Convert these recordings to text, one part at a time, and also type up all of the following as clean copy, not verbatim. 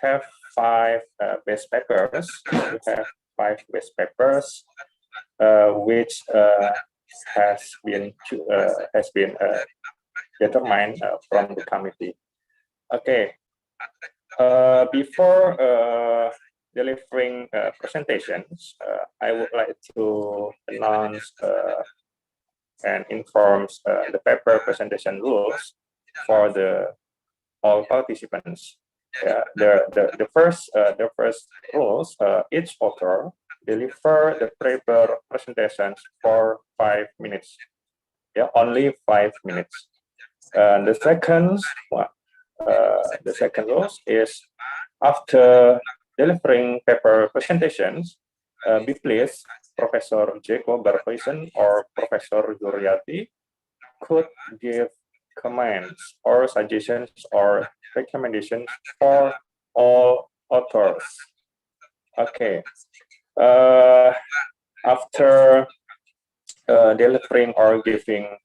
have five best papers. We have five best papers, which has been determined from the committee. Okay. Before delivering presentations, I would like to announce and inform the paper presentation rules for all participants. The first rules: each author deliver the paper presentations for 5 minutes. Yeah, only 5 minutes. The second rules is after delivering paper presentations, be pleased, Professor Jeko Barhuisen or Professor Juryati could give comments or suggestions or recommendations for all authors. Okay. After delivering or giving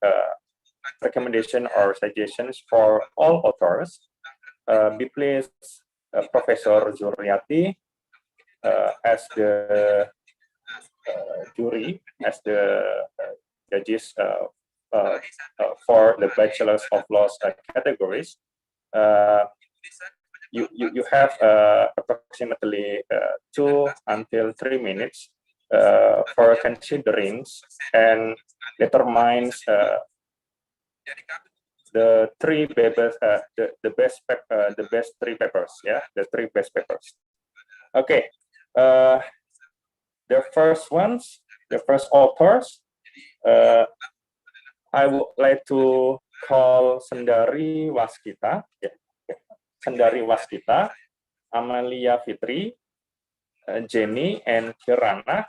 recommendation or suggestions for all authors, be pleased, Professor Juryati as the jury, as the judges for the Bachelors of Laws categories. You have approximately 2 until 3 minutes for considering and determines the three papers, the best 3 papers. Yeah, the 3 best papers. Okay. The first authors, I would like to call Sendari Waskita, Sendari Waskita, Amalia Fitri, Jenny, and Kirana.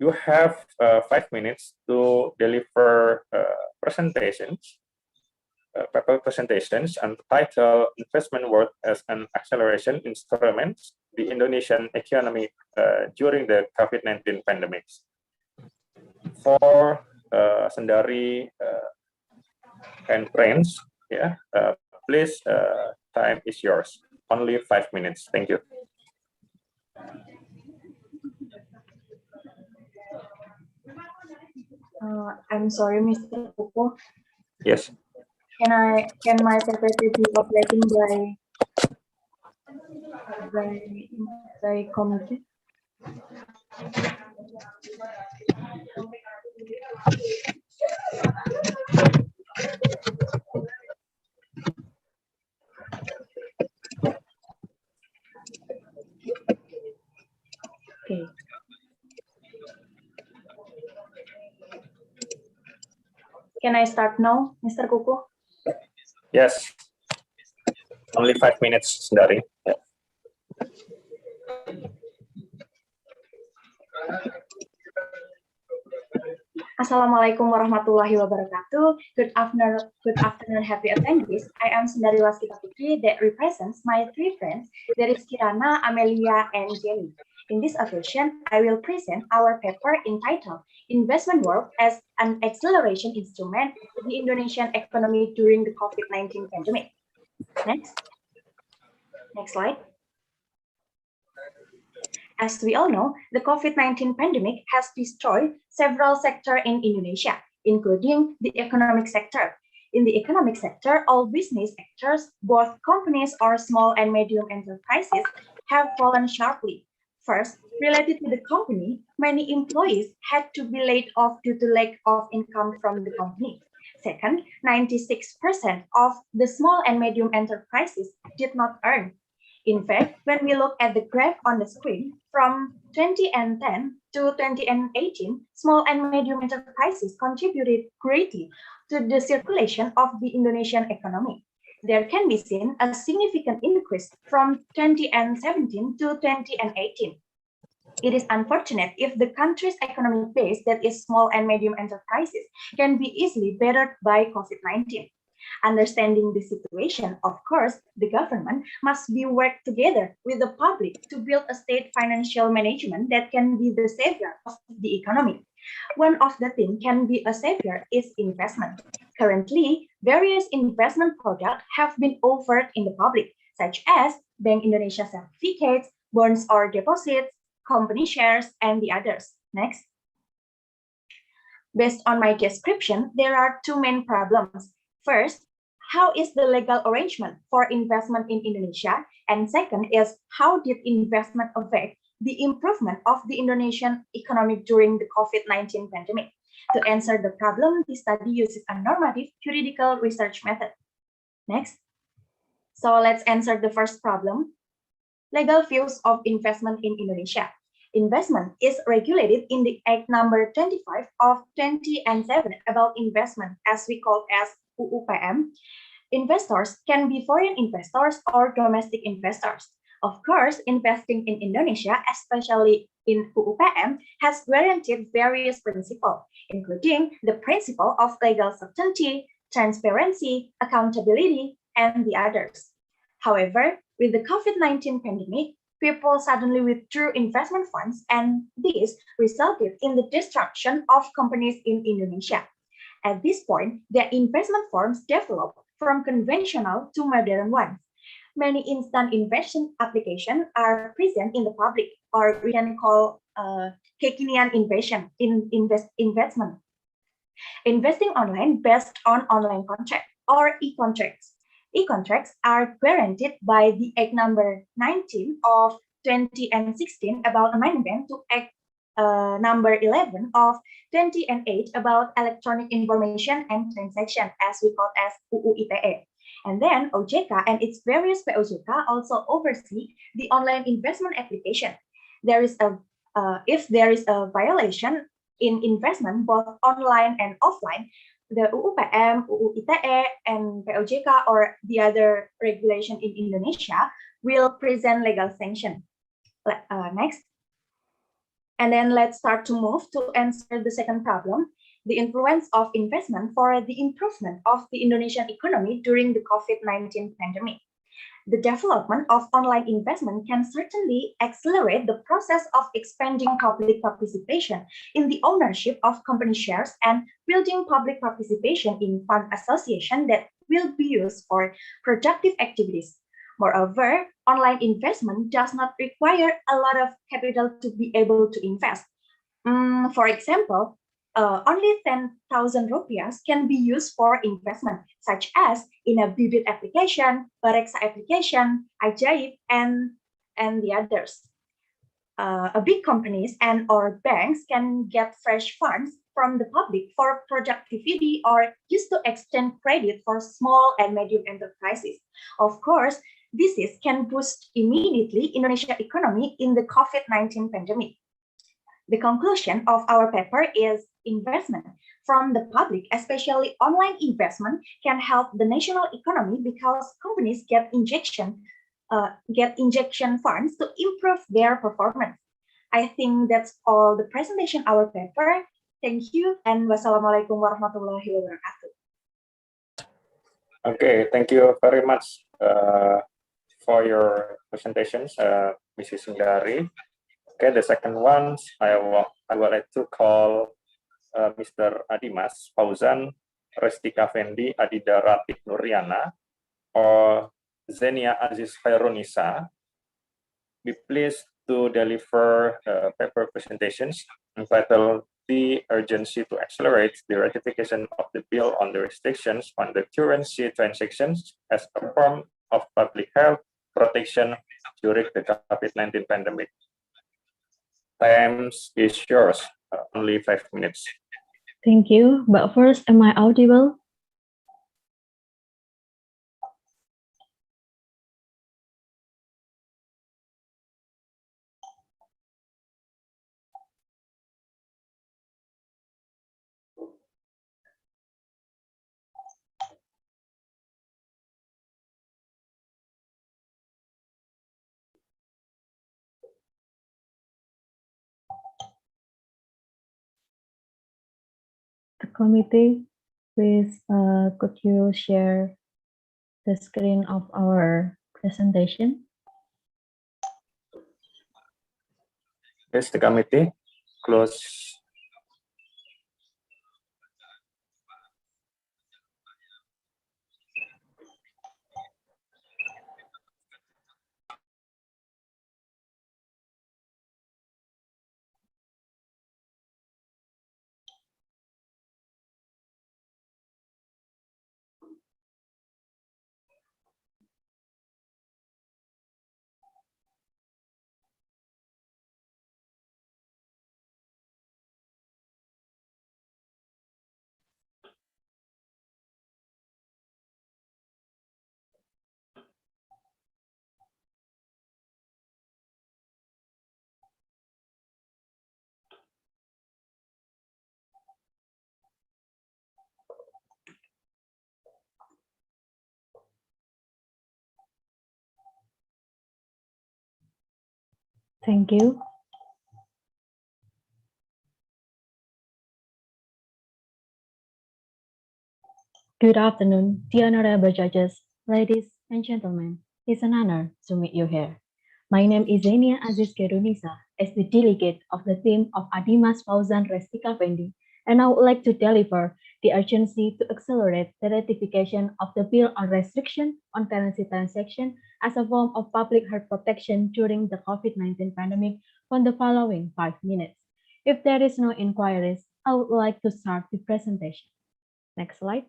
You have 5 minutes to deliver presentations, paper presentations, and title "Investment World as an Acceleration Instrument: The Indonesian Economy During the COVID-19 Pandemic." For Sendari and friends, yeah, please, time is yours. Only 5 minutes. Thank you. I'm sorry, Mr. Kuku. Yes. Can my PPT be updating by committee? Okay. Can I start now, Mr. Kuku? Yes. Only 5 minutes, Sendari. Yeah. Assalamualaikum warahmatullahi wabarakatuh. Good afternoon, happy attendees. I am Sendari Waskita Putri that represents my 3 friends, that is Kirana, Amelia, and Jenny. In this occasion, I will present our paper entitled Investment World as an Acceleration Instrument to the Indonesian Economy During the COVID-19 Pandemic. Next slide. As we all know, the COVID-19 pandemic has destroyed several sectors in Indonesia, including the economic sector. In the economic sector, all business sectors, both companies or small and medium enterprises, have fallen sharply. First, related to the company, many employees had to be laid off due to lack of income from the company. Second, 96% of the small and medium enterprises did not earn. In fact, when we look at the graph on the screen, from 2010 to 2018, small and medium enterprises contributed greatly to the circulation of the Indonesian economy. There can be seen a significant increase from 2017 to 2018. It is unfortunate if the country's economic base, that is small and medium enterprises, can be easily bettered by COVID-19. Understanding the situation, of course, the government must be work together with the public to build a state financial management that can be the savior of the economy. One of the things can be a savior is investment. Currently, various investment products have been offered in the public, such as Bank Indonesia certificates, bonds or deposits, company shares, and the others. Next. Based on my description, there are two main problems. First, how is the legal arrangement for investment in Indonesia? And second is, how did investment affect the improvement of the Indonesian economy during the COVID-19 pandemic? To answer the problem, the study uses a normative juridical research method. Next. So let's answer the first problem. Legal views of investment in Indonesia. Investment is regulated in the Act number 25 of 2007 about investment, as we call as UU-PM. Investors can be foreign investors or domestic investors. Of course, investing in Indonesia, especially in UU-PM, has guaranteed various principles, including the principle of legal certainty, transparency, accountability, and the others. However, with the COVID-19 pandemic, people suddenly withdrew investment funds, and this resulted in the destruction of companies in Indonesia. At this point, the investment forms developed from conventional to modern ones. Many instant investment applications are present in the public, or we can call kekinian investment. Investing online based on online contract or e-contracts. E-contracts are guaranteed by the Act number 19 of 2016 about amendment to Act number 11 of 2008 about electronic information and transaction, as we call as UU-ITE. And then OJK and its various POJK also oversee the online investment application. If there is a violation in investment, both online and offline, the UU-PM, UU-ITE, and POJK or the other regulation in Indonesia will present legal sanction. Next. And then let's start to move to answer the second problem, the influence of investment for the improvement of the Indonesian economy during the COVID-19 pandemic. The development of online investment can certainly accelerate the process of expanding public participation in the ownership of company shares and building public participation in fund association that will be used for productive activities. Moreover, online investment does not require a lot of capital to be able to invest. For example, only 10,000 rupiahs can be used for investment, such as in a Bibit application, Bareksa application, Ajaib, and the others. Big companies and or banks can get fresh funds from the public for productivity or just to extend credit for small and medium enterprises. Of course, this can boost immediately Indonesia economy in the COVID-19 pandemic. The conclusion of our paper is investment from the public, especially online investment, can help the national economy because companies get injection funds to improve their performance. I think that's all the presentation our paper. Thank you, and wassalamualaikum warahmatullahi wabarakatuh. Okay, thank you very much for your presentations, Mrs. Sundari. Okay, the second one, I would like to call Mr. Adimas Fauzan Restika Fendi Adida Ratik Nuriana or Zenia Aziz Khairunisa. Be pleased to deliver paper presentations entitled The Urgency to Accelerate the Ratification of the Bill on the Restrictions on the Currency Transactions as a Form of Public Health Protection during the COVID-19 pandemic. Time is yours, only 5 minutes. Thank you. But first, am I audible? The committee, please, could you share the screen of our presentation? Yes, the committee, close. Thank you. Good afternoon, dear honorable judges, ladies and gentlemen. It's an honor to meet you here. My name is Zenia Aziz Kerunisa, as the delegate of the team of Adimas Fauzan Restika Fendi, and I would like to deliver the urgency to accelerate the ratification of the Bill on Restriction on Currency Transaction as a form of public health protection during the COVID-19 pandemic from the following 5 minutes. If there is no inquiries, I would like to start the presentation. Next slide.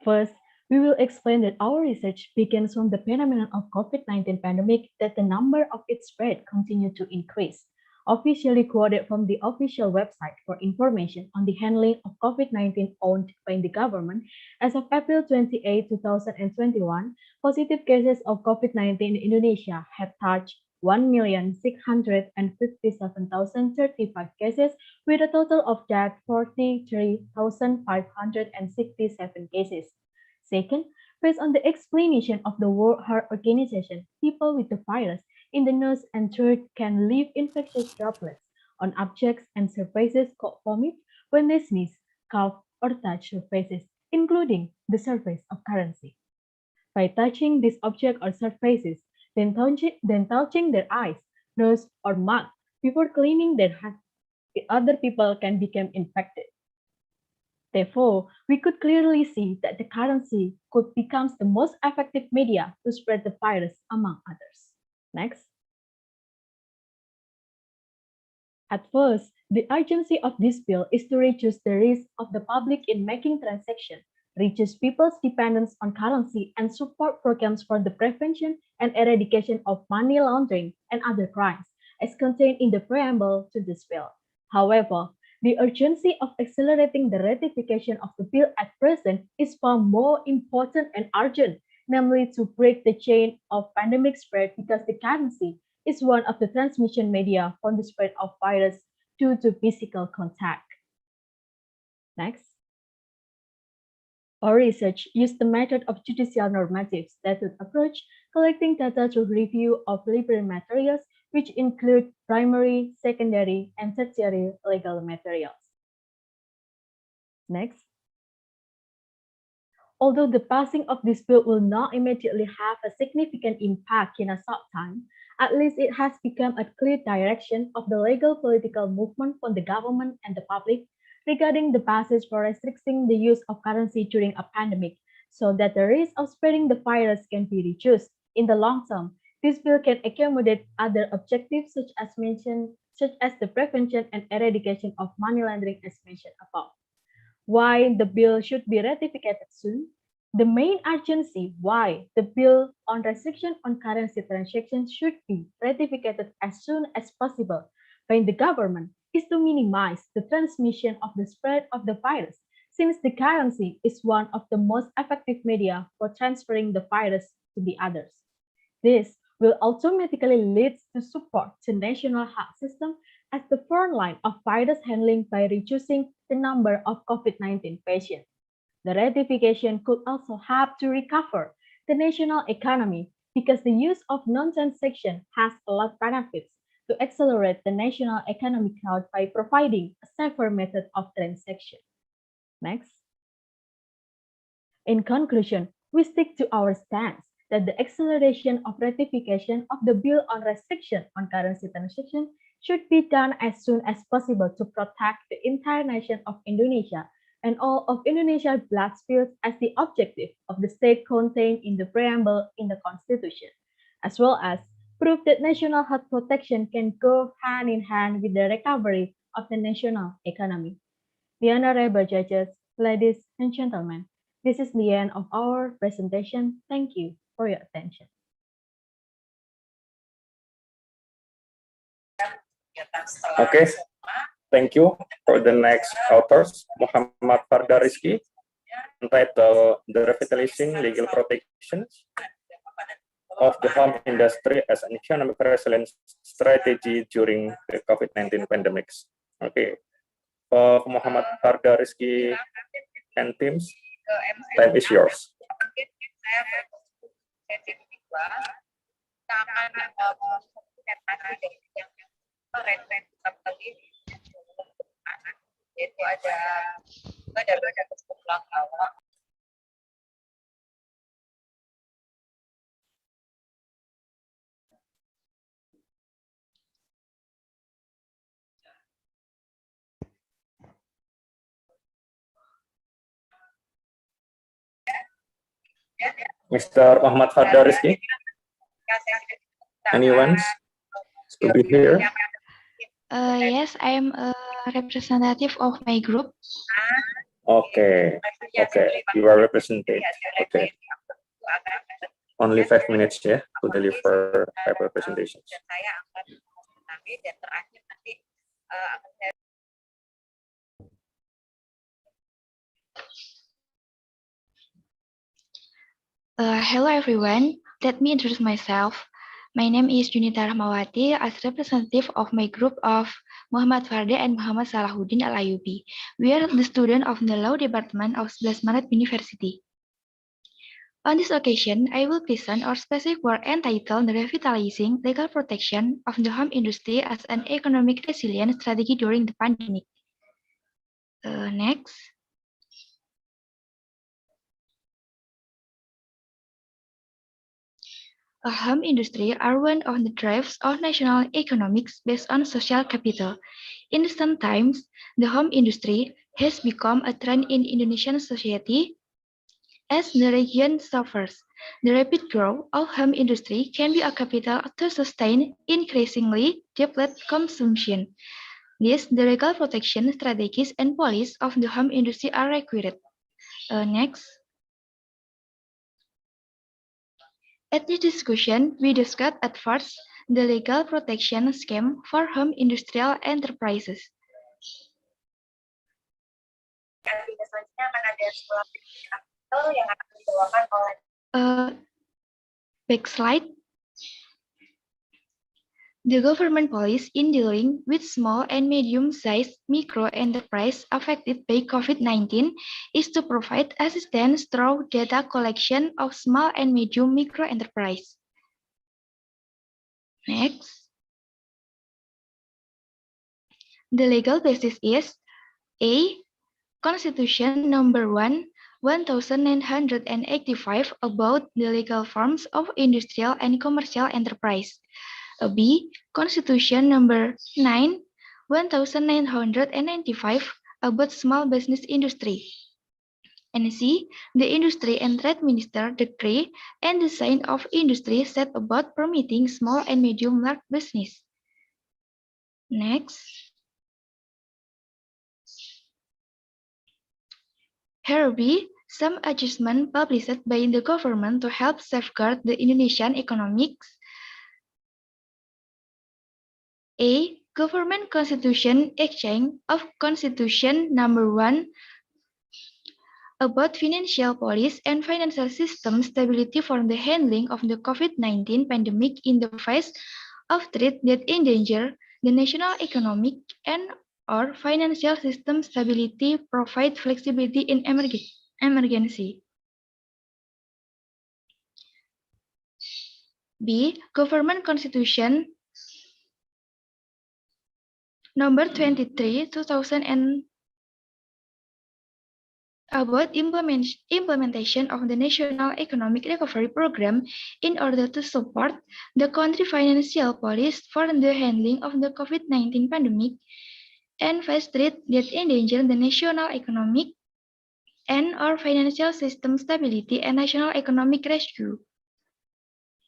First, we will explain that our research begins from the phenomenon of COVID-19 pandemic that the number of its spread continued to increase. Officially quoted from the official website for information on the handling of COVID-19 owned by the government, as of April 28, 2021, positive cases of COVID-19 in Indonesia have touched 1,657,035 cases, with a total of death 43,567 cases. Second, based on the explanation of the World Health Organization, people with the virus in the nose and throat can leave infectious droplets on objects and surfaces called vomit when they sneeze, cough, or touch surfaces, including the surface of currency. By touching these objects or surfaces, then touching their eyes, nose, or mouth before cleaning their hands, other people can become infected. Therefore, we could clearly see that the currency could become the most effective media to spread the virus among others. Next. At first, the urgency of this bill is to reduce the risk of the public in making transactions, reduce people's dependence on currency, and support programs for the prevention and eradication of money laundering and other crimes, as contained in the preamble to this bill. However, the urgency of accelerating the ratification of the bill at present is far more important and urgent, namely to break the chain of pandemic spread because the currency is one of the transmission media for the spread of virus due to physical contact. Next. Our research used the method of judicial normative statute approach, collecting data through review of library materials, which include primary, secondary, and tertiary legal materials. Next. Although the passing of this bill will not immediately have a significant impact in a short time, at least it has become a clear direction of the legal political movement from the government and the public regarding the basis for restricting the use of currency during a pandemic, so that the risk of spreading the virus can be reduced. In the long term, this bill can accommodate other objectives such as the prevention and eradication of money laundering as mentioned above. Why the bill should be ratified soon? The main urgency why the bill on restriction on currency transactions should be ratified as soon as possible by the government is to minimize the transmission of the spread of the virus, since the currency is one of the most effective media for transferring the virus to the others. This will automatically lead to support the national health system as the front line of virus handling by reducing the number of COVID-19 patients. The ratification could also help to recover the national economy because the use of non-transaction has a lot of benefits to accelerate the national economic growth by providing a safer method of transaction. Next. In conclusion, we stick to our stance that the acceleration of ratification of the bill on restriction on currency transaction should be done as soon as possible to protect the entire nation of Indonesia and all of Indonesia's blood spills as the objective of the state contained in the preamble in the Constitution, as well as prove that national health protection can go hand in hand with the recovery of the national economy. The honorable judges, ladies and gentlemen, this is the end of our presentation. Thank you for your attention. Okay, thank you. For the next authors, Muhammad Farda Rizky, entitled The Revitalizing Legal Protection of the Home Industry as an Economic Resilience Strategy During the COVID-19 Pandemics. Okay, for Muhammad Farda Rizky and teams, time is yours. Mr. Muhammad Fadda Rizky? Anyone to be here? Yes, I am a representative of my group. Okay, you are represented. Okay. Only 5 minutes to deliver paper presentations. Hello everyone, let me introduce myself. My name is Junita Rahmawati as representative of my group of Muhammad Farde and Muhammad Salahuddin Al-Ayubi. We are the student of the Law Department of 11 Maret University. On this occasion, I will present our specific work entitled Revitalizing Legal Protection of the Home Industry as an Economic Resilience Strategy During the Pandemic. Next. A home industry are one of the drivers of national economics based on social capital. In recent times, the home industry has become a trend in Indonesian society as the region suffers. The rapid growth of home industry can be a capital to sustain increasingly depleted consumption. Thus, the legal protection strategies and policies of the home industry are required. Next. At this discussion, we discussed at first the legal protection scheme for home industrial enterprises. Back slide. The government policy in dealing with small and medium-sized micro enterprises affected by COVID-19 is to provide assistance through data collection of small and medium micro enterprise. Next. The legal basis is A. Constitution number 1985 about the legal forms of industrial and commercial enterprise. B. Constitution number 1995 about small business industry. And C. The Industry and Trade Minister Decree and Design of Industry set about permitting small and medium large business. Next. Here be some adjustments published by the government to help safeguard the Indonesian economics. A. Government Constitution Exchange of Constitution number 1 about financial policy and financial system stability for the handling of the COVID-19 pandemic in the face of threats that endanger the national economic and or financial system stability, provide flexibility in emergency. B. Government Constitution number 23, 2000 about implementation of the National Economic Recovery Program in order to support the country financial policy for the handling of the COVID-19 pandemic and face threats that endanger the national economic and or financial system stability and national economic rescue.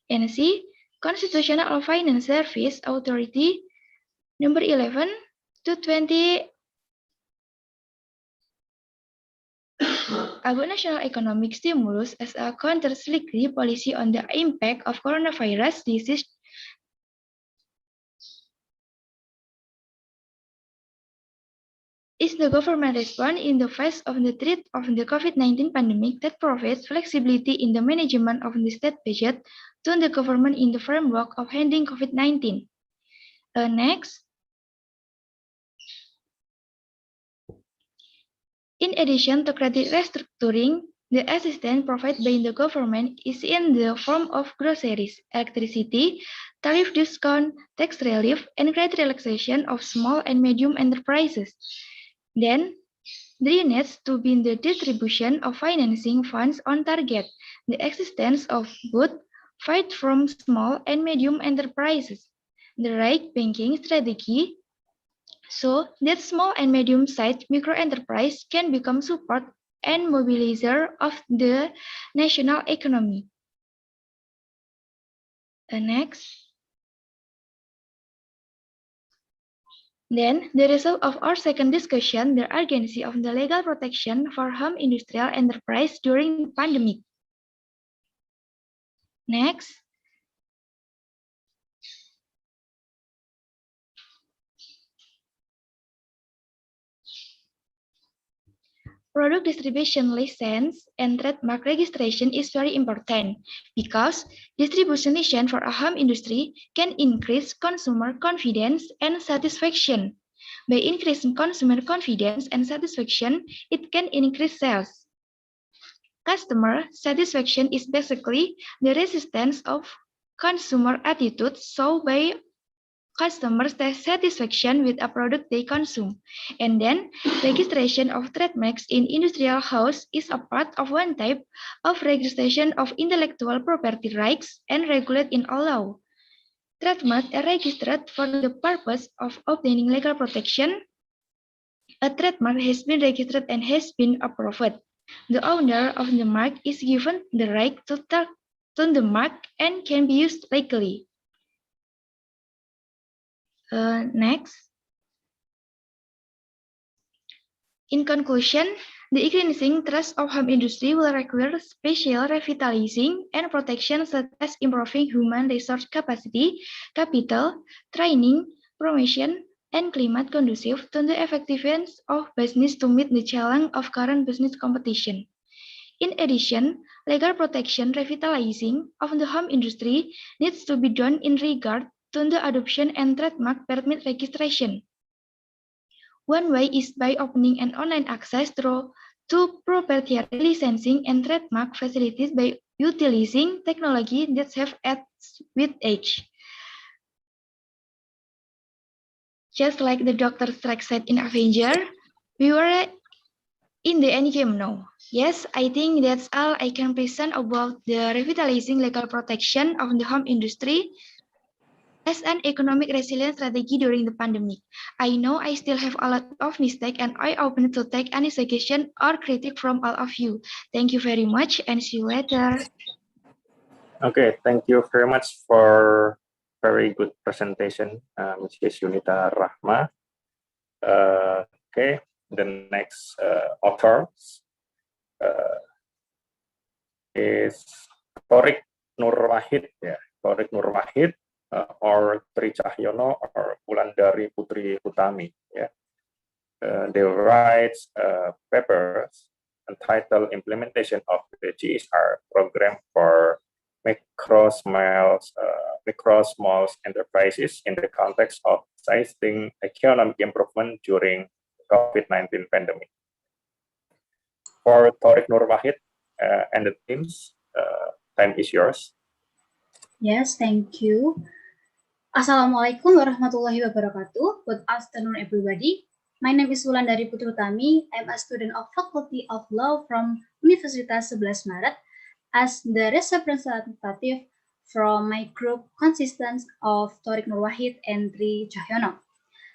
And C. Constitutional Finance Service Authority number 11 to 20 about national economic stimulus as a counter-cyclical policy on the impact of coronavirus disease. Is the government response in the face of the threat of the COVID-19 pandemic that provides flexibility in the management of the state budget to the government in the framework of handling COVID-19. Next. In addition to credit restructuring, The assistance provided by the government is in the form of groceries, electricity, tariff discount, tax relief, and great relaxation of small and medium enterprises. Then, there needs to be the distribution of financing funds on target, the existence of both fight from small and medium enterprises, the right banking strategy, so that small and medium-sized microenterprise can become support and mobilizer of the national economy. Next. Then, the result of our second discussion, the urgency of the legal protection for home industrial enterprise during the pandemic. Next. Product distribution license and trademark registration is very important because distribution license for a home industry can increase consumer confidence and satisfaction. By increasing consumer confidence and satisfaction, it can increase sales. Customer satisfaction is basically the resistance of consumer attitude shown by customers' satisfaction with a product they consume. And then, registration of trademarks in industrial house is a part of one type of registration of intellectual property rights and regulated in all law. Trademarks are registered for the purpose of obtaining legal protection. A trademark has been registered and has been approved. The owner of the mark is given the right to the mark and can be used legally. Next. In conclusion, the increasing trust of home industry will require special revitalizing and protection such as improving human resource capacity, capital, training, promotion, and climate conducive to the effectiveness of business to meet the challenge of current business competition. In addition, legal protection revitalizing of the home industry needs to be done in regard to the adoption and trademark permit registration. One way is by opening an online access to proprietary licensing and trademark facilities by utilizing technology that have edged with age. Just like the Dr. Strange said in Avenger, we were in the end game now. Yes, I think that's all I can present about the revitalizing legal protection of the home industry as an economic resilience strategy during the pandemic. I know I still have a lot of mistakes and I open to take any suggestion or critique from all of you. Thank you very much and see you later. Okay, thank you very much for very good presentation, Ms. Yunita Rahma. Okay, the next author is Thorik Nur Wahid. Yeah, Thorik Nur Wahid. Or Tri Cahyono or Wulandari Putri Utami. Yeah. They write papers entitled Implementation of the GSR program for micro small enterprises in the context of assisting economic improvement during COVID-19 pandemic. For Thorik Nur Wahid and the teams, time is yours. Yes, thank you. Assalamualaikum warahmatullahi wabarakatuh. Good afternoon, everybody. My name is Wulandari Putri Utami. I'm a student of Faculty of Law from Universitas 11 Maret as the representative from my group consists of Thorik Nur Wahid and Tri Cahyono.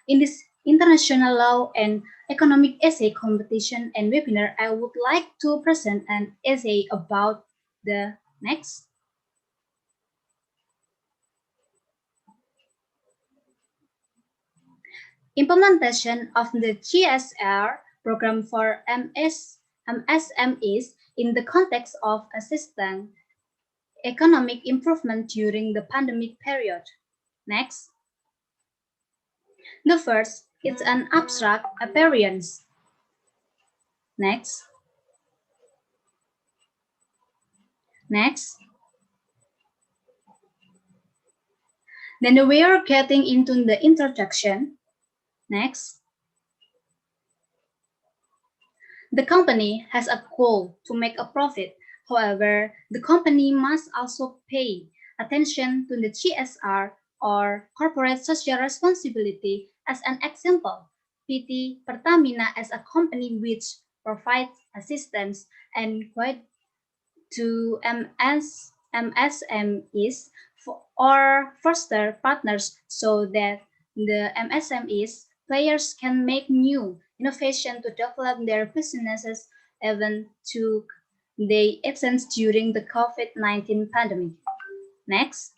In this international law and economic essay competition and webinar, I would like to present an essay about the next. Implementation of the GSR program for MSMEs in the context of assisting economic improvement during the pandemic period. Next. The first is an abstract appearance. Next. Next. Then we are getting into the introduction. Next. The company has a goal to make a profit. However, the company must also pay attention to the CSR or corporate social responsibility. As an example, PT Pertamina as a company which provides assistance and guide to MSMEs or foster partners so that the MSMEs players can make new innovation to develop their businesses even to they absence during the COVID-19 pandemic. Next,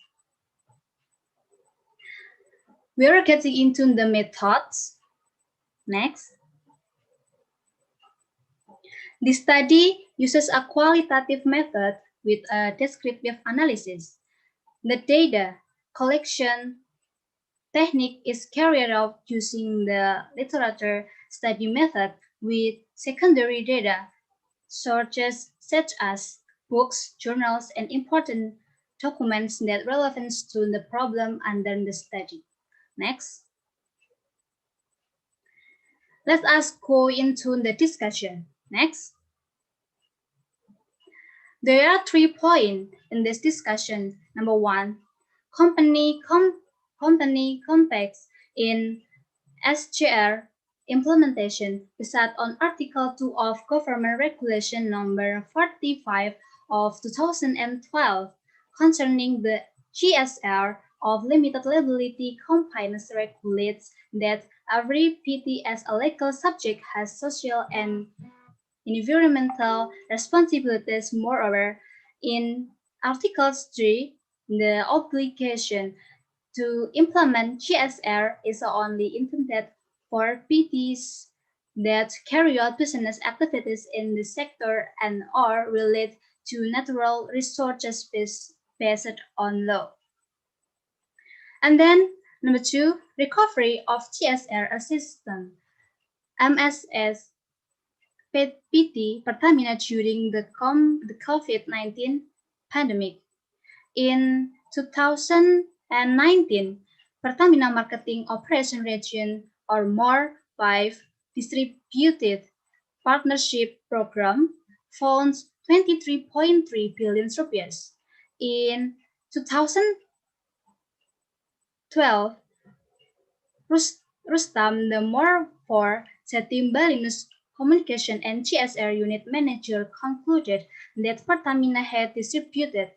we are getting into the methods. Next, the study uses a qualitative method with a descriptive analysis. The data collection technique is carried out using the literature study method with secondary data sources such as books, journals, and important documents that relevant to the problem under the study. Next, let us go into the discussion. Next, there are 3 points in this discussion. Number 1, company context in SGR implementation based on Article 2 of Government Regulation Number 45 of 2012 concerning the GSR of limited liability companies regulates that every PT as a legal subject has social and environmental responsibilities. Moreover, in Article 3, the obligation to implement GSR is only intended for PTs that carry out business activities in the sector and are related to natural resources based on law. And then number 2, recovery of GSR assistance. MSS PT Pertamina during the COVID-19 pandemic. In 2019, Pertamina Marketing Operation Region or MOR 5 distributed partnership program funds 23.3 billion rupiah. In 2012, Rustam, the MOR 4 Jatim Balinus Communication and GSR Unit Manager concluded that Pertamina had distributed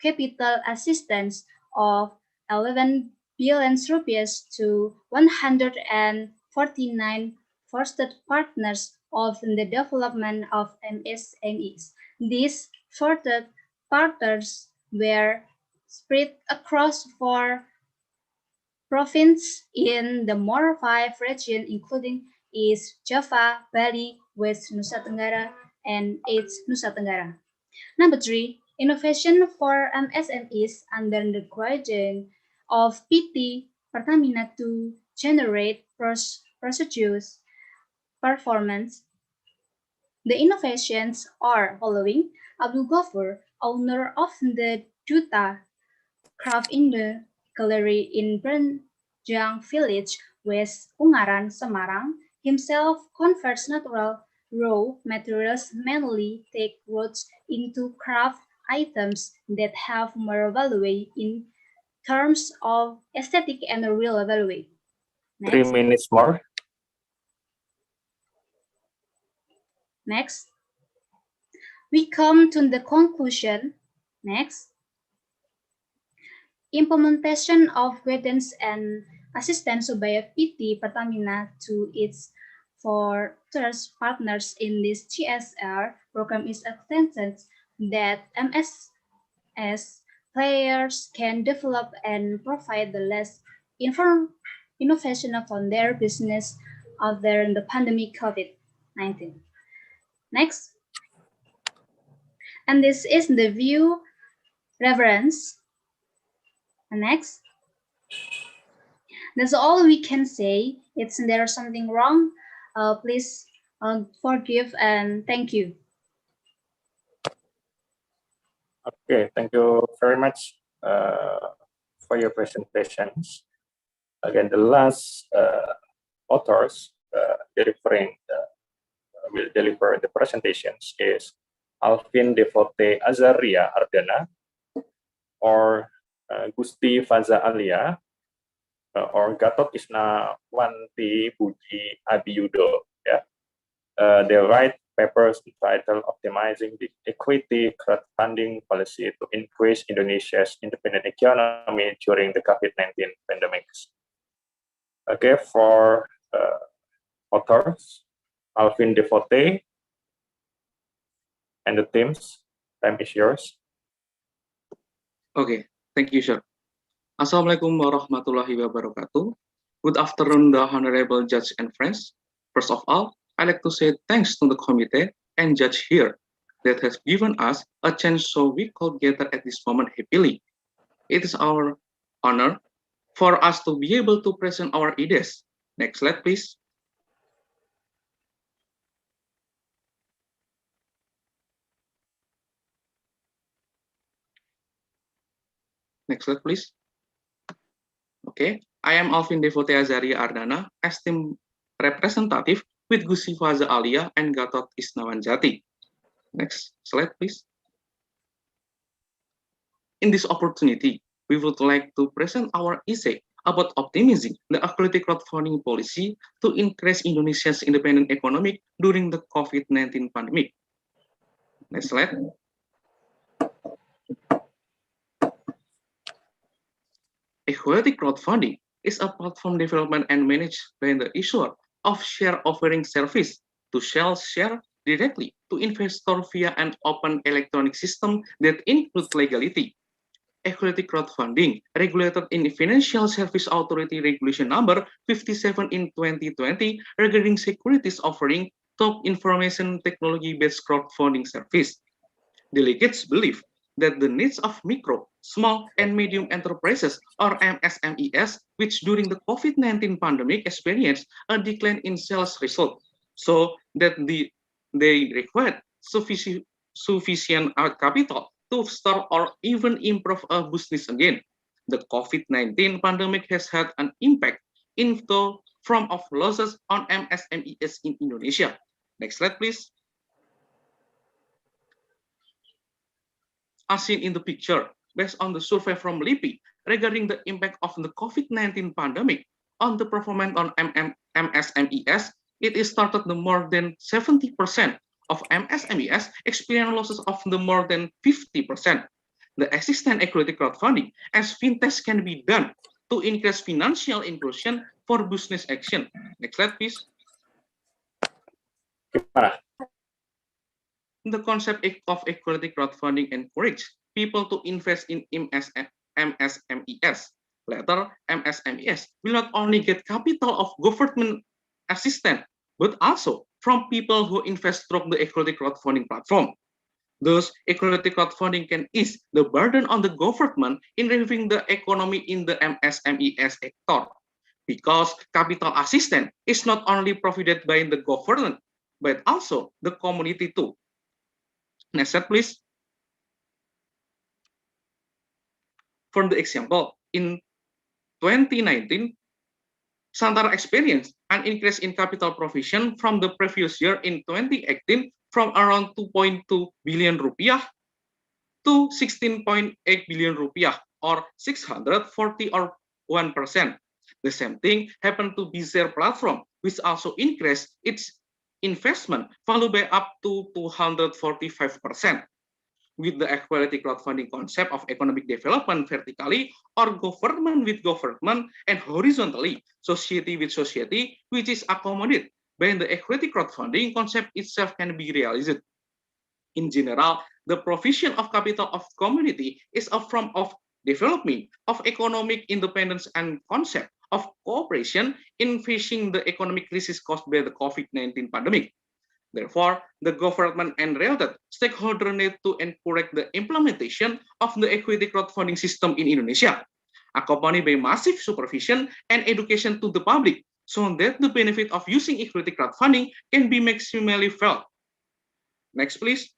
capital assistance of 11 billion rupiah to 149 fostered partners of the development of MSMEs. These fostered partners were spread across 4 provinces in the MOR 5 region, including East Java, Bali, West Nusa Tenggara, and East Nusa Tenggara. Number 3, innovation for MSMEs under the guidance of PT Pertamina to generate procedures performance. The innovations are following: Abdul Ghaffur, owner of the Duta Craft in the Gallery in Brenjang Village, West Ungaran, Semarang, himself converts natural raw materials, mainly take roots, into craft items that have more value in terms of aesthetic and real value. 3 minutes more. Next, we come to the conclusion. Next, implementation of guidance and assistance by PT Pertamina to its foremost partners in this GSR program is extended that MSS players can develop and provide the less innovation on their business other than the pandemic COVID-19. Next, and this is the view reference. Next, that's all we can say. If there's something wrong, please forgive and thank you. Okay, thank you very much for your presentations. Again, the last authors delivering will deliver the presentations is Alvin Devote Azaria Ardana, or Gusti Faza Alia, or Gatot Isnawanti Puji Abiyudo. Yeah, they write papers entitled "Optimizing the Equity Crowdfunding Policy to Increase Indonesia's Independent Economy During the COVID-19 Pandemic." Okay, for authors, Alvin Devote and the teams, time is yours. Okay, thank you, sir. Assalamualaikum warahmatullahi wabarakatuh. Good afternoon, the honorable judge and friends. First of all, I'd like to say thanks to the committee and judge here that has given us a chance so we could gather at this moment happily. It is our honor for us to be able to present our ideas. Next slide, please. Next slide, please. Okay, I am Alvin Devote Azaria Ardana, as team representative with Gusti Faza Alia and Gatot Isnawanjati. Next slide, please. In this opportunity, we would like to present our essay about optimizing the equity crowdfunding policy to increase Indonesia's independent economy during the COVID-19 pandemic. Next slide. Equity crowdfunding is a platform development and managed by the issuer of share offering service to sell share directly to investor via an open electronic system that includes legality. Equity crowdfunding, regulated in Financial Service Authority Regulation Number 57 in 2020 regarding securities offering top information technology-based crowdfunding service. Delegates believe that the needs of micro, small, and medium enterprises, or MSMEs, which during the COVID-19 pandemic experienced a decline in sales result, so that they require sufficient capital to start or even improve a business again. The COVID-19 pandemic has had an impact in the form of losses on MSMEs in Indonesia. Next slide, please. As seen in the picture, based on the survey from LIPI regarding the impact of the COVID-19 pandemic on the performance on MSMEs, it is started the more than 70% of MSMEs experience losses of the more than 50%. The existing equity crowdfunding as fintechs can be done to increase financial inclusion for business action. Next slide, please. The concept of equity crowdfunding encourages people to invest in MSMEs. Later, MSMEs will not only get capital of government assistance, but also from people who invest through the equity crowdfunding platform. Thus, equity crowdfunding can ease the burden on the government in reviving the economy in the MSMEs sector, because capital assistance is not only provided by the government, but also the community too. Next slide, please. For the example, in 2019, Santara experienced an increase in capital provision from the previous year in 2018 from around 2.2 billion rupiah to 16.8 billion rupiah, or 640 or 1%. The same thing happened to BZR platform, which also increased its investment value by up to 245%. With the equality crowdfunding concept of economic development vertically, or government with government, and horizontally, society with society, which is accommodated by the equity crowdfunding concept itself can be realized. In general, the provision of capital of community is a form of development of economic independence and concept of cooperation in facing the economic crisis caused by the COVID-19 pandemic. Therefore, the government and related stakeholders need to encourage the implementation of the equity crowdfunding system in Indonesia, accompanied by massive supervision and education to the public, so that the benefit of using equity crowdfunding can be maximally felt. Next, please.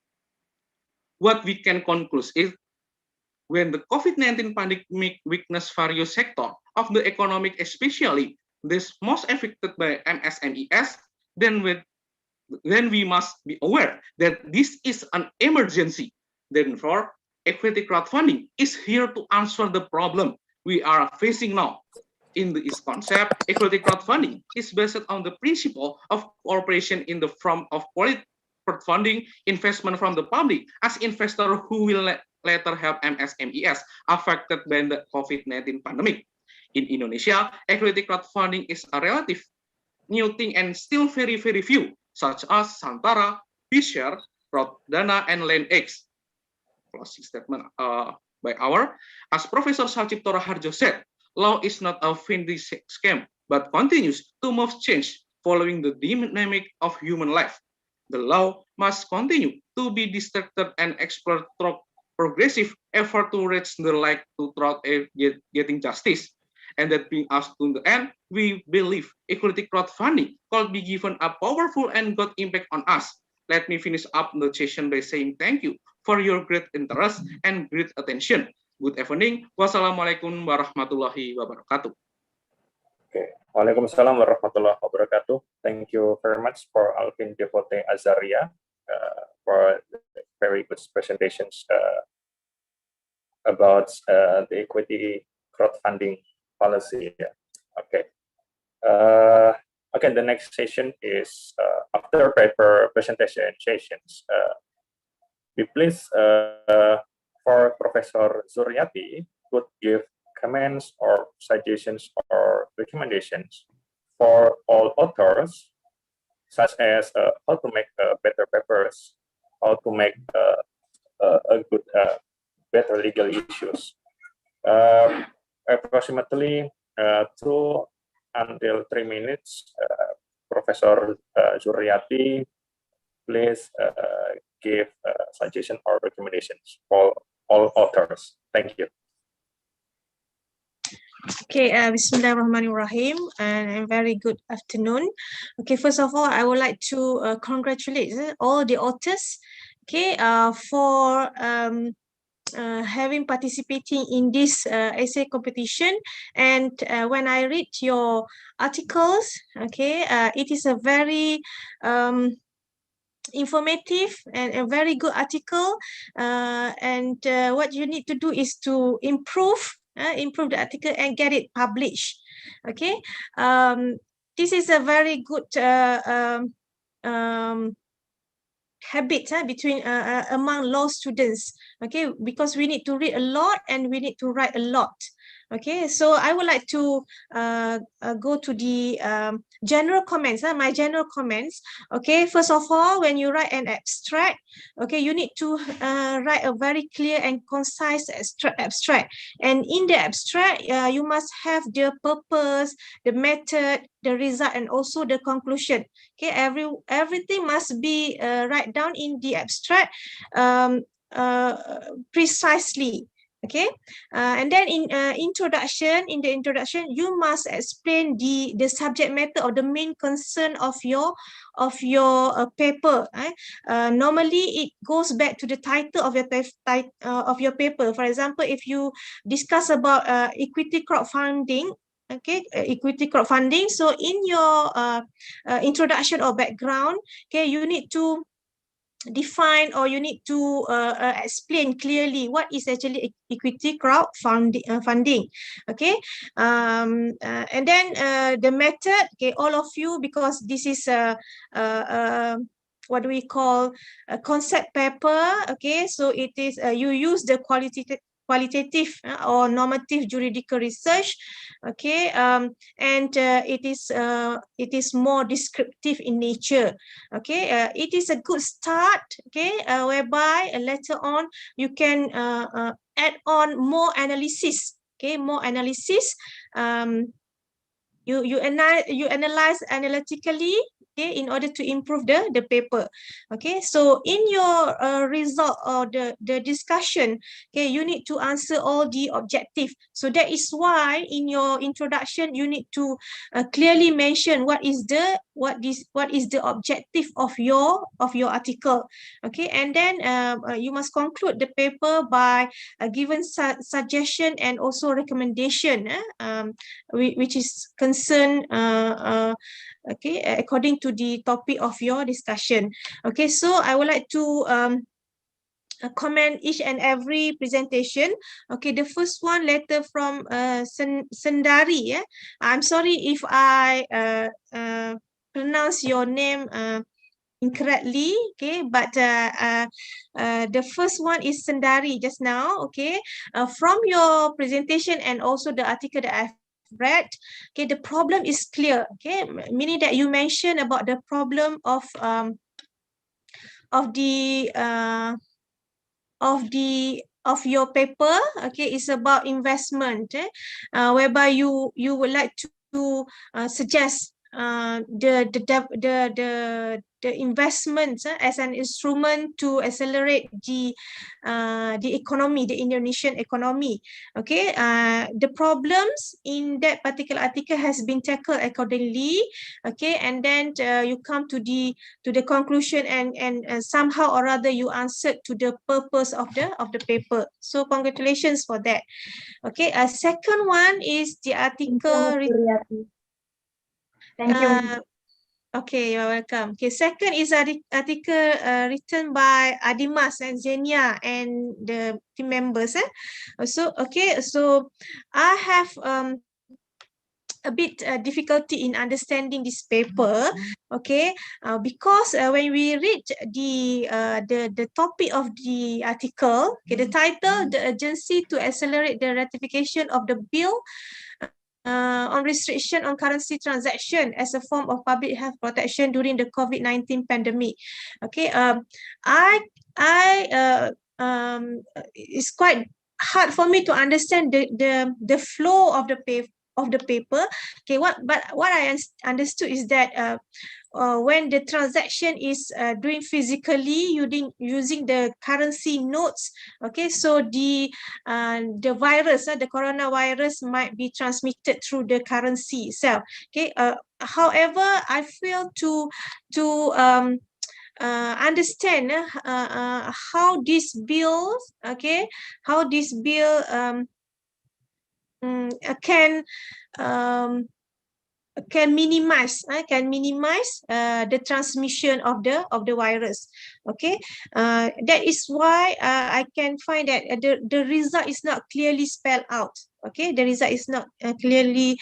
What we can conclude is, when the COVID-19 pandemic weakness various sectors of the economic, especially this most affected by MSMEs, then with then we must be aware that this is an emergency. Therefore, equity crowdfunding is here to answer the problem we are facing now. In this concept, equity crowdfunding is based on the principle of cooperation in the form of quality crowdfunding investment from the public as investor who will later help MSMEs affected by the COVID-19 pandemic. In Indonesia, equity crowdfunding is a relative new thing and still very, very few, such as Santara, Bishare, Crowdana, and LendX. Closing statement by our, as Professor Sachipto Raharjo said, law is not a finite scam, but continues to move change following the dynamic of human life. The law must continue to be distracted and explored through progressive effort to reach the light to throughout getting justice. And that brings us to the end. We believe equity crowdfunding could be given a powerful and good impact on us. Let me finish up the session by saying thank you for your great interest and great attention. Good evening. Wassalamualaikum warahmatullahi wabarakatuh. Okay. Waalaikumsalam warahmatullahi wabarakatuh. Thank you very much for Alvin Devote Azaria for very good presentations about the equity crowdfunding policy. Okay. Okay, the next session is after paper presentation sessions. We please for Professor Zuryati could give comments or suggestions or recommendations for all authors, such as how to make better papers, how to make a good, better legal issues. Approximately 2 until 3 minutes. Professor Zuryati, please give suggestion or recommendations for all authors. Thank you. Okay, Bismillahirrahmanirrahim, and a very good afternoon. Okay, first of all, I would like to congratulate all the authors, okay, for having participating in this essay competition. And when I read your articles, okay, it is a very informative and a very good article, and what you need to do is to improve the article and get it published. Okay, this is a very good habit between among law students, okay, because we need to read a lot and we need to write a lot. Okay, so I would like to go to the general comments, my general comments. Okay, first of all, when you write an abstract, okay, you need to write a very clear and concise abstract. And in the abstract, you must have the purpose, the method, the result, and also the conclusion. Okay, everything must be write down in the abstract precisely. Okay, and then in the introduction, you must explain the subject matter or the main concern of your paper. Normally, it goes back to the title of your paper. For example, if you discuss about equity crowdfunding, okay, equity crowdfunding. So in your introduction or background, okay, you need to define or you need to explain clearly what is actually equity crowdfunding. Okay, and then the method, okay, all of you, because this is what do we call a concept paper. Okay, so it is you use the qualitative or normative juridical research. Okay, and it is more descriptive in nature. Okay, it is a good start. Okay, whereby later on you can add on more analysis. Okay, more analysis. You analyze analytically, okay, in order to improve the paper. Okay, so in your result or the discussion, okay, you need to answer all the objective. So that is why in your introduction you need to clearly mention what is the objective of your article. Okay, and then you must conclude the paper by given suggestion and also recommendation, which is concern okay, according to the topic of your discussion. Okay, so I would like to comment each and every presentation. Okay, the first one letter from Sendari. Yeah? I'm sorry if I pronounce your name incorrectly, okay, but the first one is Sendari just now. Okay, from your presentation and also the article that I've read, okay, the problem is clear. Okay, meaning that you mentioned about the problem of your paper. Okay, it's about investment, whereby you would like to suggest the investments as an instrument to accelerate the economy, the Indonesian economy. Okay, the problems in that particular article has been tackled accordingly. Okay, and then you come to the conclusion, and somehow or other you answered to the purpose of the paper. So congratulations for that. Okay, second one is the article. Thank you. Okay, you're welcome. Okay, second is an article written by Adimas and Zenia and the team members. So, okay, so I have a bit difficulty in understanding this paper, okay, because when we read the topic of the article, okay, the title, the urgency to accelerate the ratification of the bill on restriction on currency transaction as a form of public health protection during the COVID-19 pandemic. Okay, it's quite hard for me to understand the flow of the paper. Okay, what I understood is that when the transaction is doing physically using the currency notes, okay, so the virus, the coronavirus might be transmitted through the currency itself. Okay, however, I fail to understand how this bill, okay, how this bill can minimize the transmission of the virus. Okay, that is why I can find that the result is not clearly spelled out. Okay, the result is not clearly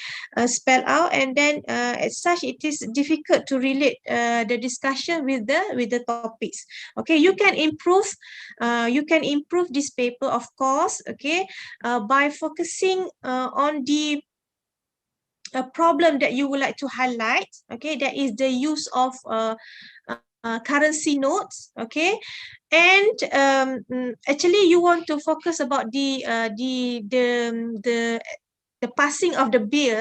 spelled out, and then as such it is difficult to relate the discussion with the topics. Okay, you can improve this paper, of course, okay, by focusing on the a problem that you would like to highlight. Okay, that is the use of currency notes. Okay, and actually you want to focus about the passing of the bill.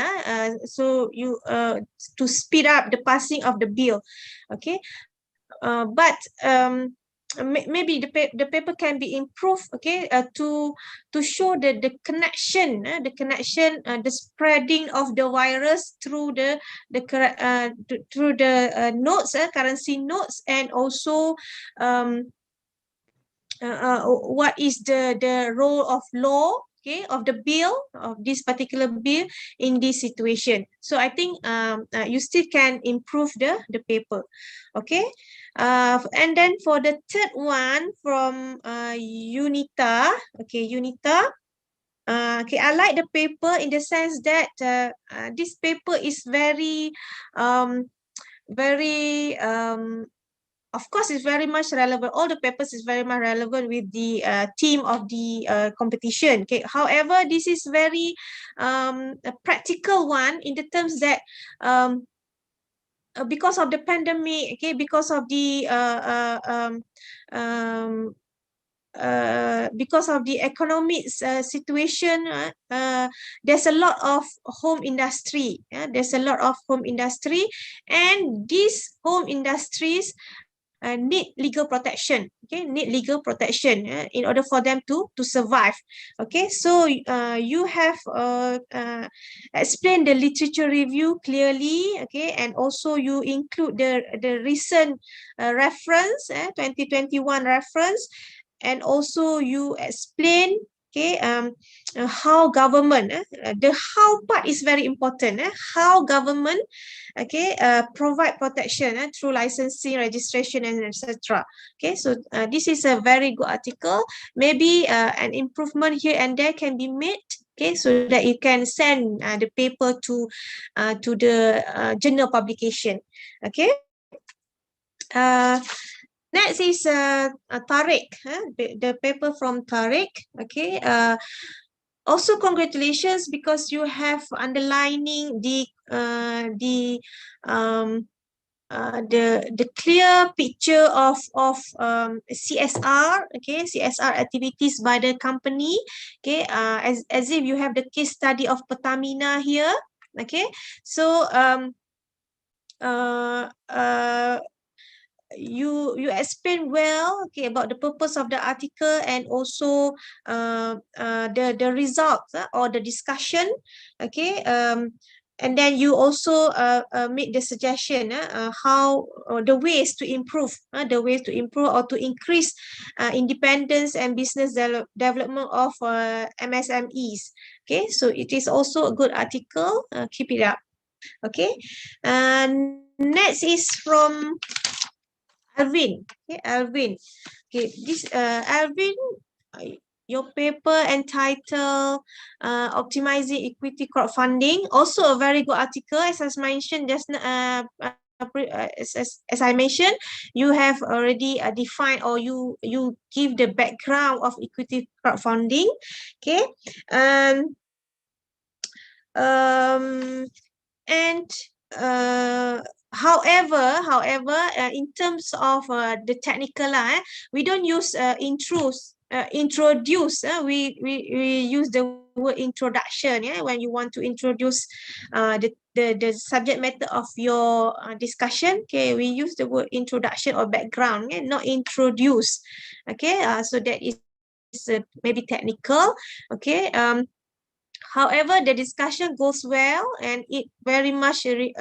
So you to speed up the passing of the bill. Okay, but maybe the paper can be improved, okay, to show the connection, the spreading of the virus through the notes, currency notes, and also what is the role of law, okay, of the bill, of this particular bill in this situation. So I think you still can improve the paper. Okay, and then for the third one from Unita. Okay, Unita. Okay, I like the paper in the sense that this paper is very of course, it's very much relevant. All the papers is very much relevant with the theme of the competition. Okay, however, this is very a practical one in the terms that because of the pandemic, okay, because of the economic situation, there's a lot of home industry. There's a lot of home industry, and these home industries need legal protection. Okay, need legal protection in order for them to survive. Okay, so you have explained the literature review clearly. Okay, and also you include the recent reference, 2021 reference, and also you explain okay, how government, the how part is very important, how government, okay, provide protection through licensing, registration, and etc. Okay, so this is a very good article. Maybe an improvement here and there can be made, okay, so that you can send the paper to the journal publication. Okay. Next is Tariq, the paper from Tariq. Okay. Also, congratulations because you have underlining the clear picture of CSR. Okay, CSR activities by the company. Okay, as if you have the case study of Pertamina here. Okay, so you explain well, okay, about the purpose of the article and also the results or the discussion. Okay, and then you also make the suggestion how the ways to improve or to increase independence and business development of MSMEs. Okay, so it is also a good article. Keep it up. Okay, and next is from Alvin. Okay, Alvin. Okay, this Alvin, your paper entitled Optimizing Equity Crowdfunding, also a very good article. As I mentioned just as I mentioned, you have already defined, or you give the background of equity crowdfunding. Okay, and however, in terms of the technical, we don't use introduce. We use the word introduction. Yeah, when you want to introduce the subject matter of your discussion. Okay, we use the word introduction or background. Yeah, not introduce. Okay, so that is maybe technical. Okay. However, the discussion goes well, and it very much it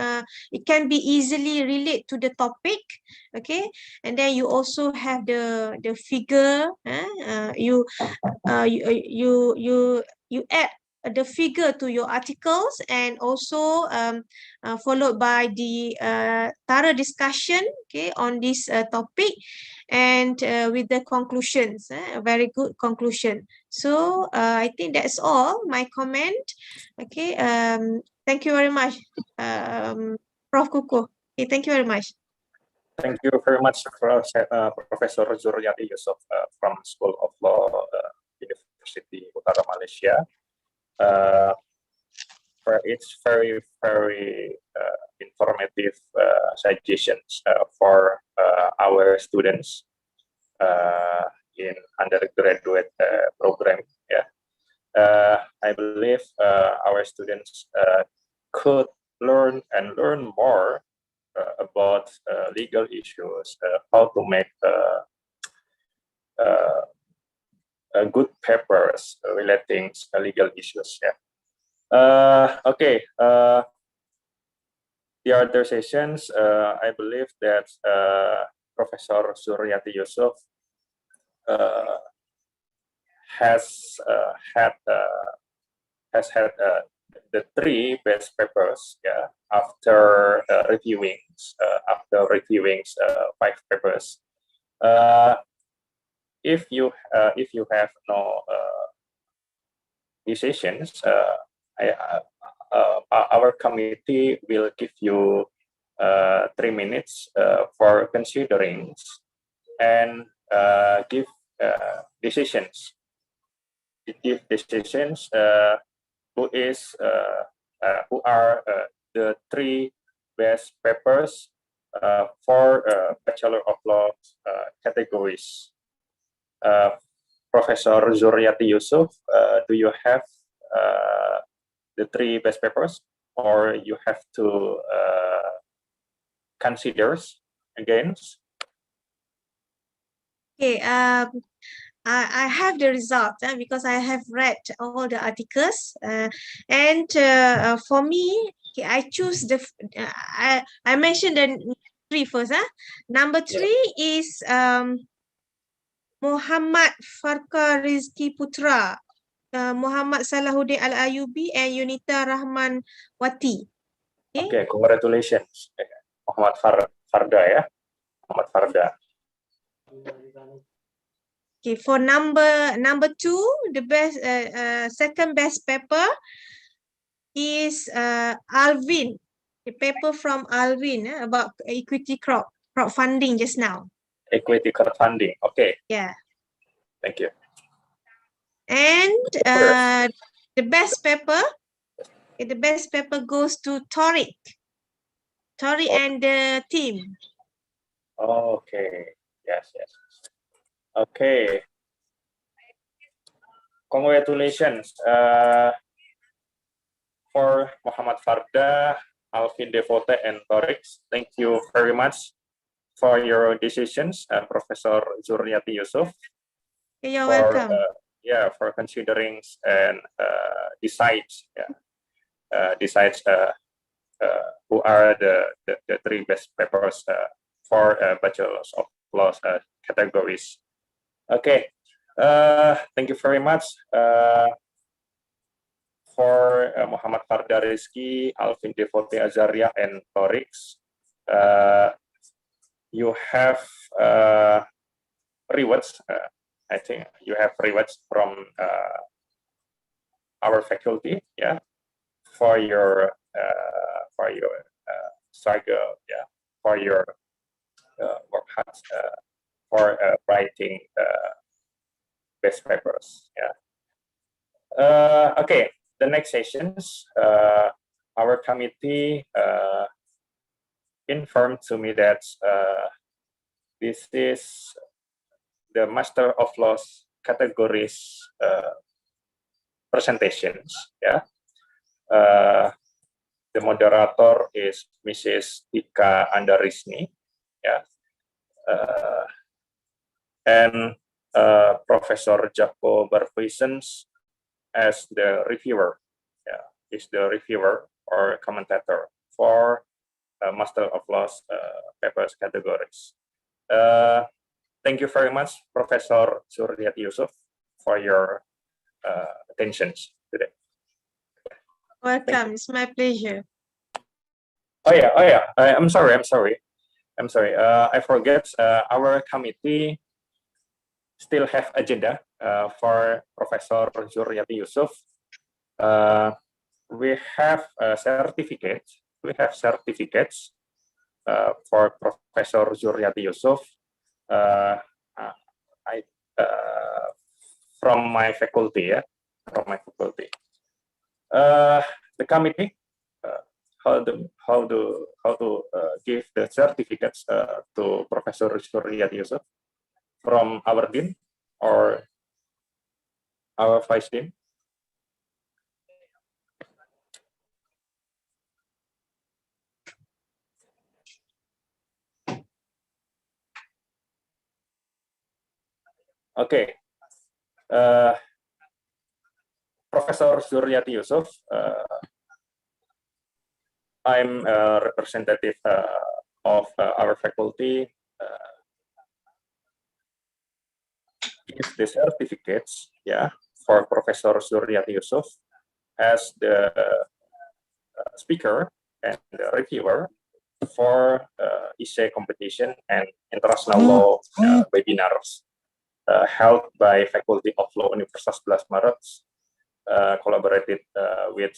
can be easily relate to the topic. Okay, and then you also have the figure. You add the figure to your articles, and also followed by the thorough discussion, okay, on this topic, and with the conclusions, a very good conclusion. So I think that's all my comment. Okay, thank you very much, Prof. Kuku. Okay, thank you very much. Thank you very much, Professor Zuryati Yusof from School of Law, University Utara Malaysia. It's very, very informative suggestions for our students in undergraduate program. Yeah, I believe our students could learn more about legal issues, how to make good papers relating to legal issues. Yeah. Okay. The other sessions, I believe that Professor Zuryati Yusof has had the 3 best papers. Yeah, after reviewing 5 papers. If you have no decisions, our committee will give you 3 minutes for considering and give decisions. Give decisions who are the 3 best papers for Bachelor of Law categories. Professor Zuryati Yusof, do you have the 3 best papers, or you have to consider again? Okay, I have the result because I have read all the articles, and for me, okay, I choose I mentioned the 3 first. Number 3 is Muhammad Farka Rizki Putra. Muhammad Salahuddin Al-Ayubi and Yunita Rahmanwati. Okay, congratulations. Muhammad Farda ya. Muhammad Farda. Okay, for number 2, the best second best paper is Alvin. The paper from Alvin about equity crowdfunding just now. Equity crowdfunding. Okay, Yeah. thank you. And the best paper goes to Tariq. Tariq and the team. Okay, yes. Okay. Congratulations for Muhammad Farda, Alvin Devote, and Tariq. Thank you very much for your decisions, Professor Zurniati Yusuf. You're welcome. For considering and decides who are the 3 best papers for Bachelors of Laws categories. Okay, thank you very much for Muhammad Farda Rizky, Alvin Devote Azaria, and Tariq. You have rewards. I think you have rewards from our faculty, for your struggle, for your work hard for writing best papers, Okay, the next sessions, our committee informed to me that this is the Master of Laws categories presentations. The moderator is Mrs. Tika Andarisni, and Professor Jaco Barvisens as the reviewer. Is the reviewer or commentator for Master of Laws papers categories. Thank you very much, Professor Zurniati Yusuf, for your attentions today. Welcome. It's my pleasure. Oh yeah. I'm sorry. I forget. Our committee still have agenda for Professor Zurniati Yusuf. We have certificates. For Professor Zurniati Yusuf. From my faculty, the committee how to give the certificates to Professor Zurniati Yusuf from our dean or our vice dean. Okay, Professor Zurniati Yusuf, I'm a representative of our faculty. Give the certificates, for Professor Zurniati Yusuf as the speaker and the reviewer for essay competition and international law webinars held by Faculty of Law Universitas 11 Maret, collaborated with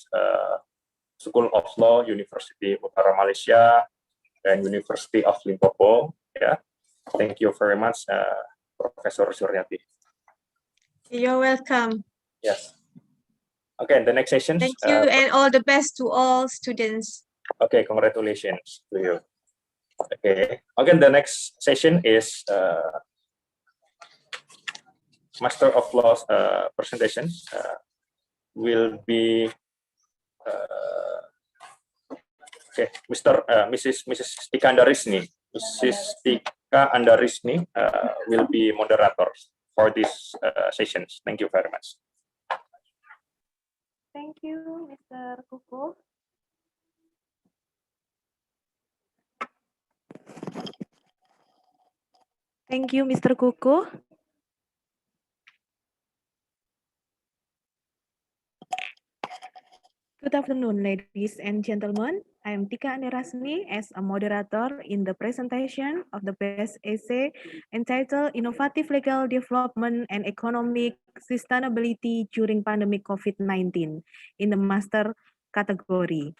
School of Law, University Utara Malaysia, and University of Limpopo. Thank you very much, Professor Zurniati. You're welcome. Yes. Okay, the next session. Thank you, and all the best to all students. Okay, congratulations to you. Okay, again, the next session is Master of Laws presentation. Will be Mrs. Tika Andarisni. Mrs. Tika Andarisni will be moderator for these sessions. Thank you very much. Thank you, Mr. Kuku. Thank you, Mr. Kuku. Good afternoon, ladies and gentlemen. I am Tika Anirasmi as a moderator in the presentation of the best essay entitled Innovative Legal Development and Economic Sustainability During Pandemic COVID-19 in the master category.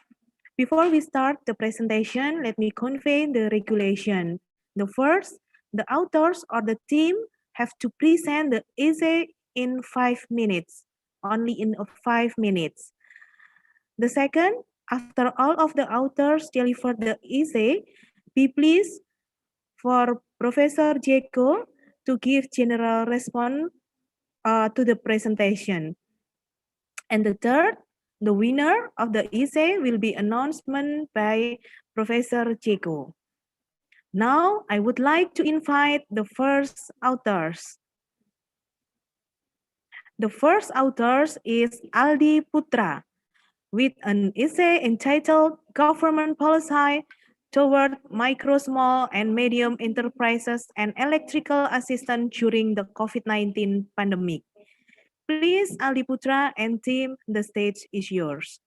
Before we start the presentation, let me convey the regulation. The first, the authors or the team have to present the essay in 5 minutes, only in 5 minutes. The second, after all of the authors deliver the essay, be pleased for Professor Jaco to give general response to the presentation. And the third, the winner of the essay will be announcement by Professor Jaco. Now, I would like to invite the first authors. The first authors is Aldi Putra, with an essay entitled Government Policy Toward Micro, Small, and Medium Enterprises and Electrical Assistance During the COVID-19 Pandemic. Please, Aldi Putra and team, the stage is yours.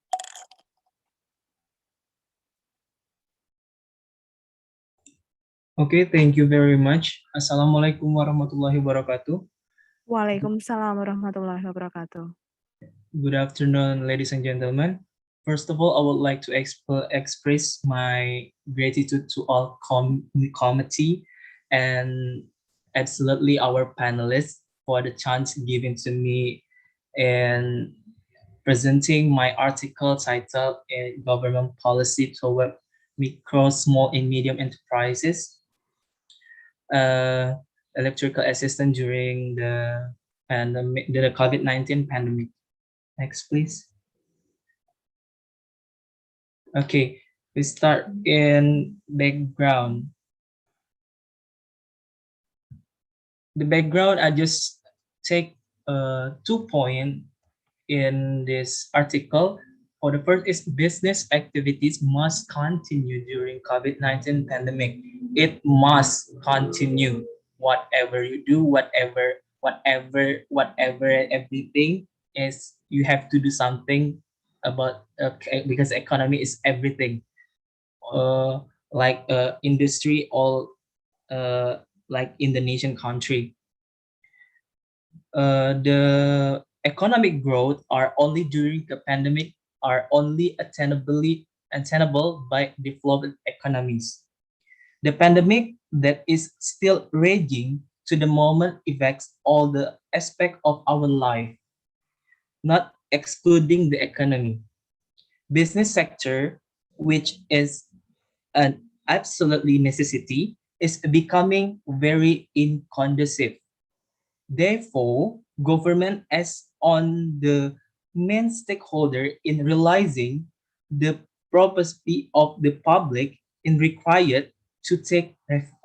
Okay, thank you very much. Assalamualaikum warahmatullahi wabarakatuh. Waalaikumsalam warahmatullahi wabarakatuh. Good afternoon, ladies and gentlemen. First of all, I would like to express my gratitude to all committee and absolutely our panelists for the chance given to me in presenting my article titled Government Policy Toward Micro, Small, and Medium Enterprises, electrical assistance during the COVID-19 pandemic. Next, please. Okay, we start in background. The background, I just take 2 points in this article. For the first is business activities must continue during COVID-19 pandemic. It must continue. Whatever you do, whatever, everything is, you have to do something about because economy is everything. Like industry, all like in the nation country. The economic growth are only during the pandemic are only attainable by developed economies. The pandemic that is still raging to the moment affects all the aspects of our life, not excluding the economy. Business sector, which is an absolutely necessity, is becoming very inconducive. Therefore, government as on the main stakeholder in realizing the propensity of the public in required to take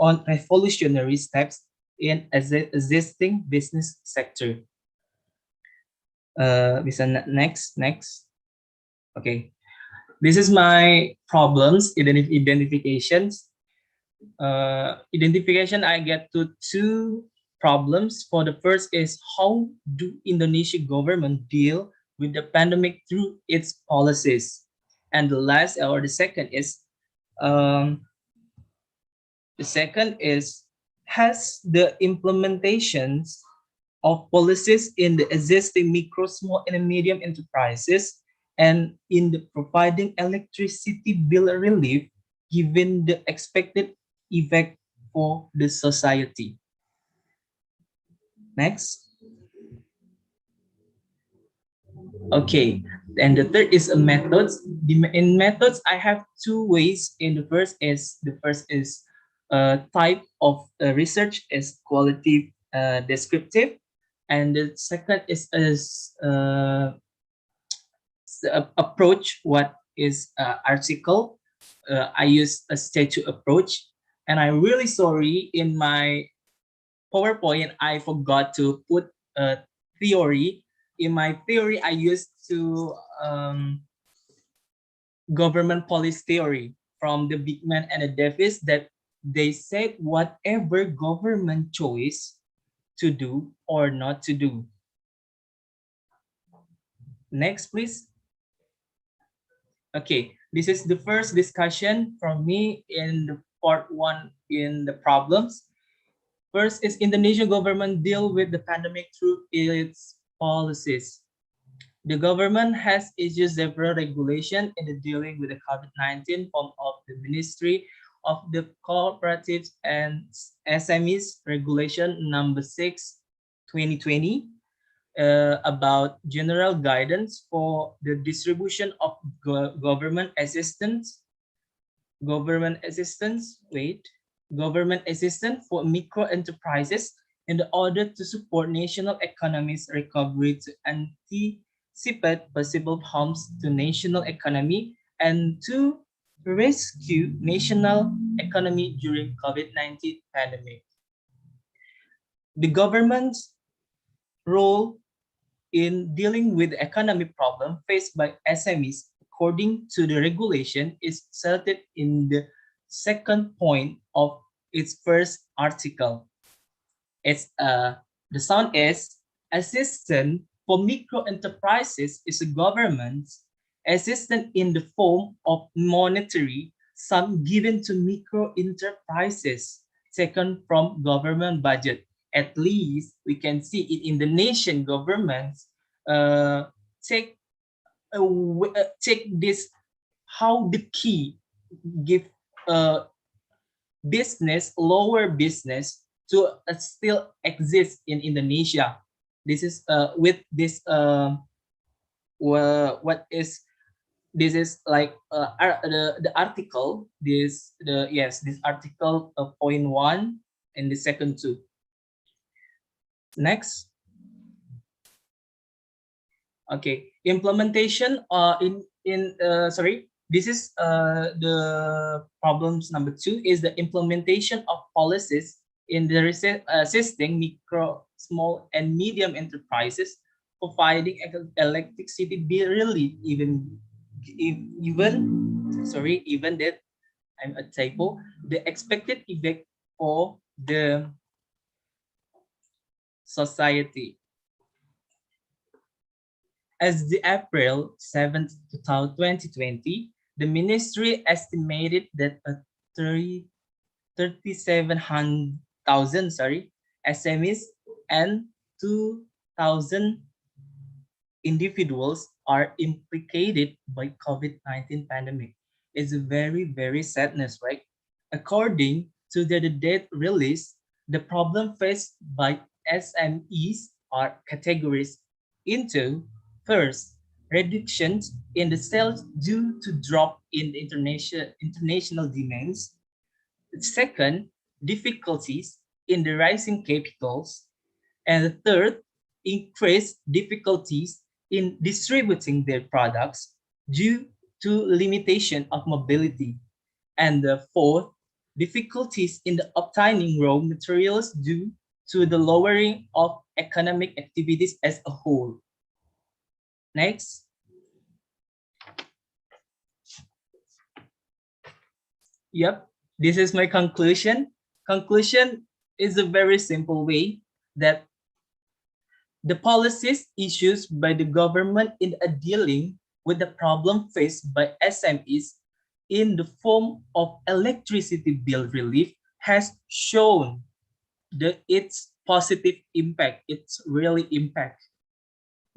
on revolutionary steps in existing business sector. Next. Okay, this is my problems identifications. Identification, I get to 2 problems. For the first is how do Indonesia government deal with the pandemic through its policies, and the second is has the implementations of policies in the existing micro, small, and medium enterprises and in the providing electricity bill relief given the expected effect for the society. Next. Okay, and the third is methods. In methods, I have 2 ways. The first is type of research is qualitative descriptive, and the second is approach. What is article? I use a statue approach, and I'm really sorry in my PowerPoint I forgot to put a theory. In my theory, I used to government policy theory from the Bigman and the Davis, that they said whatever government choice to do or not to do. Next, please. Okay, this is the first discussion from me in the part 1 in the problems. First is Indonesian government deal with the pandemic through its policies. The government has issued several regulations in the dealing with the COVID-19 form of the Ministry of the Cooperatives and SMEs Regulation number 6, 2020, about general guidance for the distribution of government assistance for micro enterprises in order to support national economy's recovery to anticipate possible harms to national economy and to rescue national economy during COVID-19 pandemic. The government's role in dealing with the economic problem faced by SMEs according to the regulation is stated in the second point of its first article. It's the sound is assistance for micro enterprises is a government's assistance in the form of monetary sum given to micro enterprises taken from government budget. At least we can see it in the nation governments take this how the key give business lower business to still exist in Indonesia. This is with this what is this is like the article this article point 1 and the second 2. Next. Okay, implementation this is the problems number 2 is the implementation of policies in the assisting micro, small and medium enterprises providing electricity bill relief even that I'm a typo, the expected effect for the society. As the April 7th, 2020, the ministry estimated that 37,000 SMEs and 2,000 individuals are implicated by COVID-19 pandemic. It's a very, very sadness, right? According to the data release, the problem faced by SMEs are categories into first, reductions in the sales due to drop in the international demands. Second, difficulties in the rising capitals. And the third, increased difficulties in distributing their products due to limitation of mobility. And the fourth, difficulties in the obtaining raw materials due to the lowering of economic activities as a whole. Next. Yep, this is my conclusion. Conclusion is a very simple way that the policies issued by the government in dealing with the problem faced by SMEs in the form of electricity bill relief has shown its positive impact. It's really impact.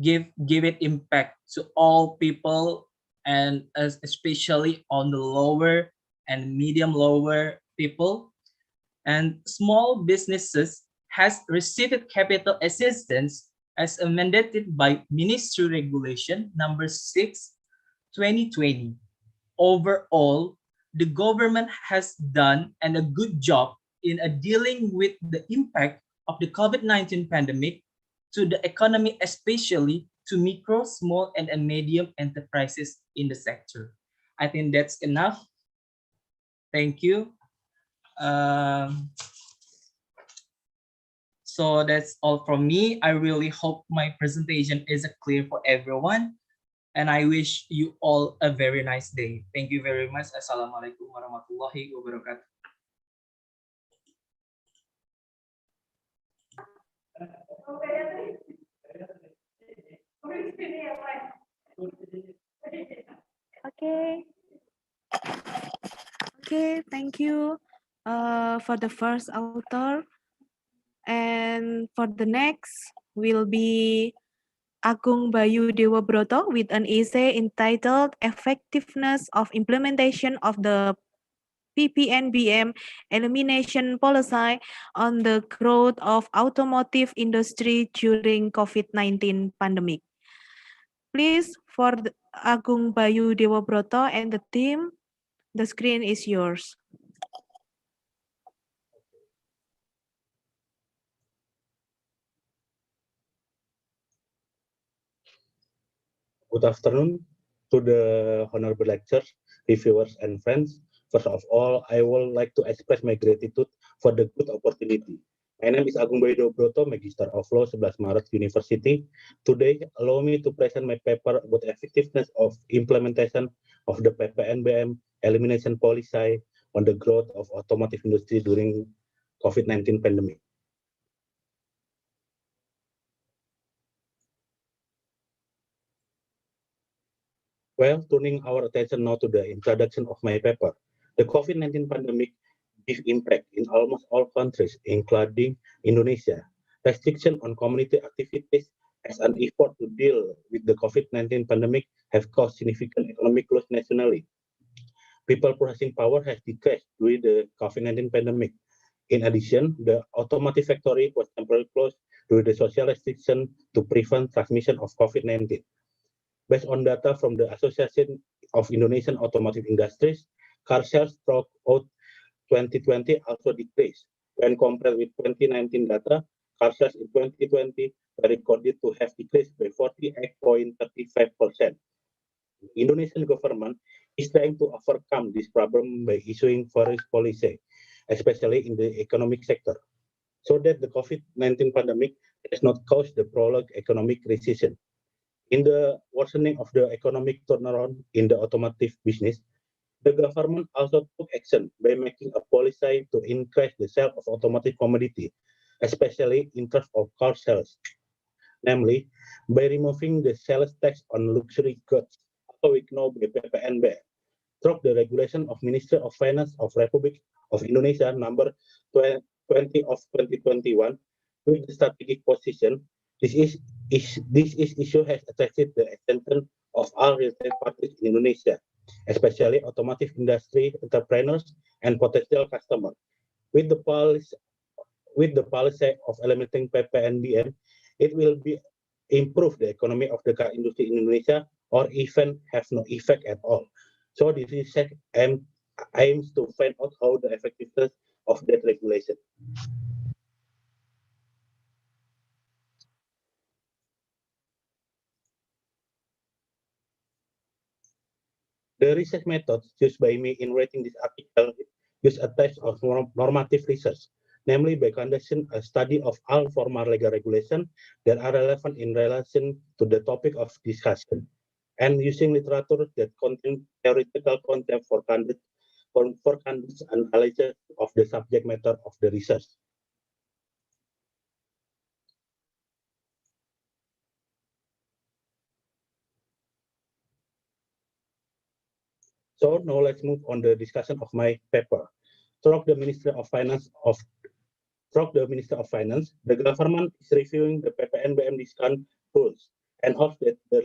Give it impact to all people and especially on the lower and medium lower people, and small businesses has received capital assistance as mandated by Ministry Regulation number 6, 2020. Overall, the government has done a good job in dealing with the impact of the COVID-19 pandemic to the economy, especially to micro, small, and medium enterprises in the sector. I think that's enough. Thank you. So that's all from me. I really hope my presentation is clear for everyone. And I wish you all a very nice day. Thank you very much. Assalamualaikum warahmatullahi wabarakatuh. Okay, Okay, thank you for the first author. And for the next will be Agung Bayu Dewa Broto with an essay entitled Effectiveness of Implementation of the PPNBM Elimination Policy on the Growth of Automotive Industry during COVID-19 Pandemic. Please, for Agung Bayu Dewa Broto and the team, the screen is yours. Good afternoon to the honorable lecturers, reviewers, and friends. First of all, I would like to express my gratitude for the good opportunity. My name is Agung Bayu Broto, Magister of Law, 11 Maret University. Today, allow me to present my paper about effectiveness of implementation of the PPNBM elimination policy on the growth of automotive industry during COVID-19 pandemic. Well, turning our attention now to the introduction of my paper, the COVID-19 pandemic gives impact in almost all countries, including Indonesia. Restriction on community activities as an effort to deal with the COVID-19 pandemic have caused significant economic loss nationally. People purchasing power has decreased during the COVID-19 pandemic. In addition, the automotive factory was temporarily closed due to the social restriction to prevent transmission of COVID-19. Based on data from the Association of Indonesian Automotive Industries, car sales throughout 2020 also decreased. When compared with 2019 data, car sales in 2020 were recorded to have decreased by 48.35%. The Indonesian government is trying to overcome this problem by issuing various policy, especially in the economic sector, so that the COVID-19 pandemic does not cause the prolonged economic recession. In the worsening of the economic turnaround in the automotive business, the government also took action by making a policy to increase the sale of automotive commodity, especially in terms of car sales, namely by removing the sales tax on luxury goods, also we know by PPNBM, through the regulation of Ministry of Finance of Republic of Indonesia number 20 of 2021, with the strategic position. This issue has attracted the attention of all related parties in Indonesia, especially automotive industry entrepreneurs and potential customers. With the policy of eliminating PPNBM, it will be improve the economy of the car industry in Indonesia, or even have no effect at all. So this is aims to find out how the effectiveness of that regulation. The research methods used by me in writing this article use a type of normative research, namely by conducting a study of all formal legal regulations that are relevant in relation to the topic of discussion, and using literature that contain theoretical content for conduct analysis of the subject matter of the research. So now let's move on the discussion of my paper. Through the Ministry of Finance, the government is reviewing the PPNBM discount rules and hopes that the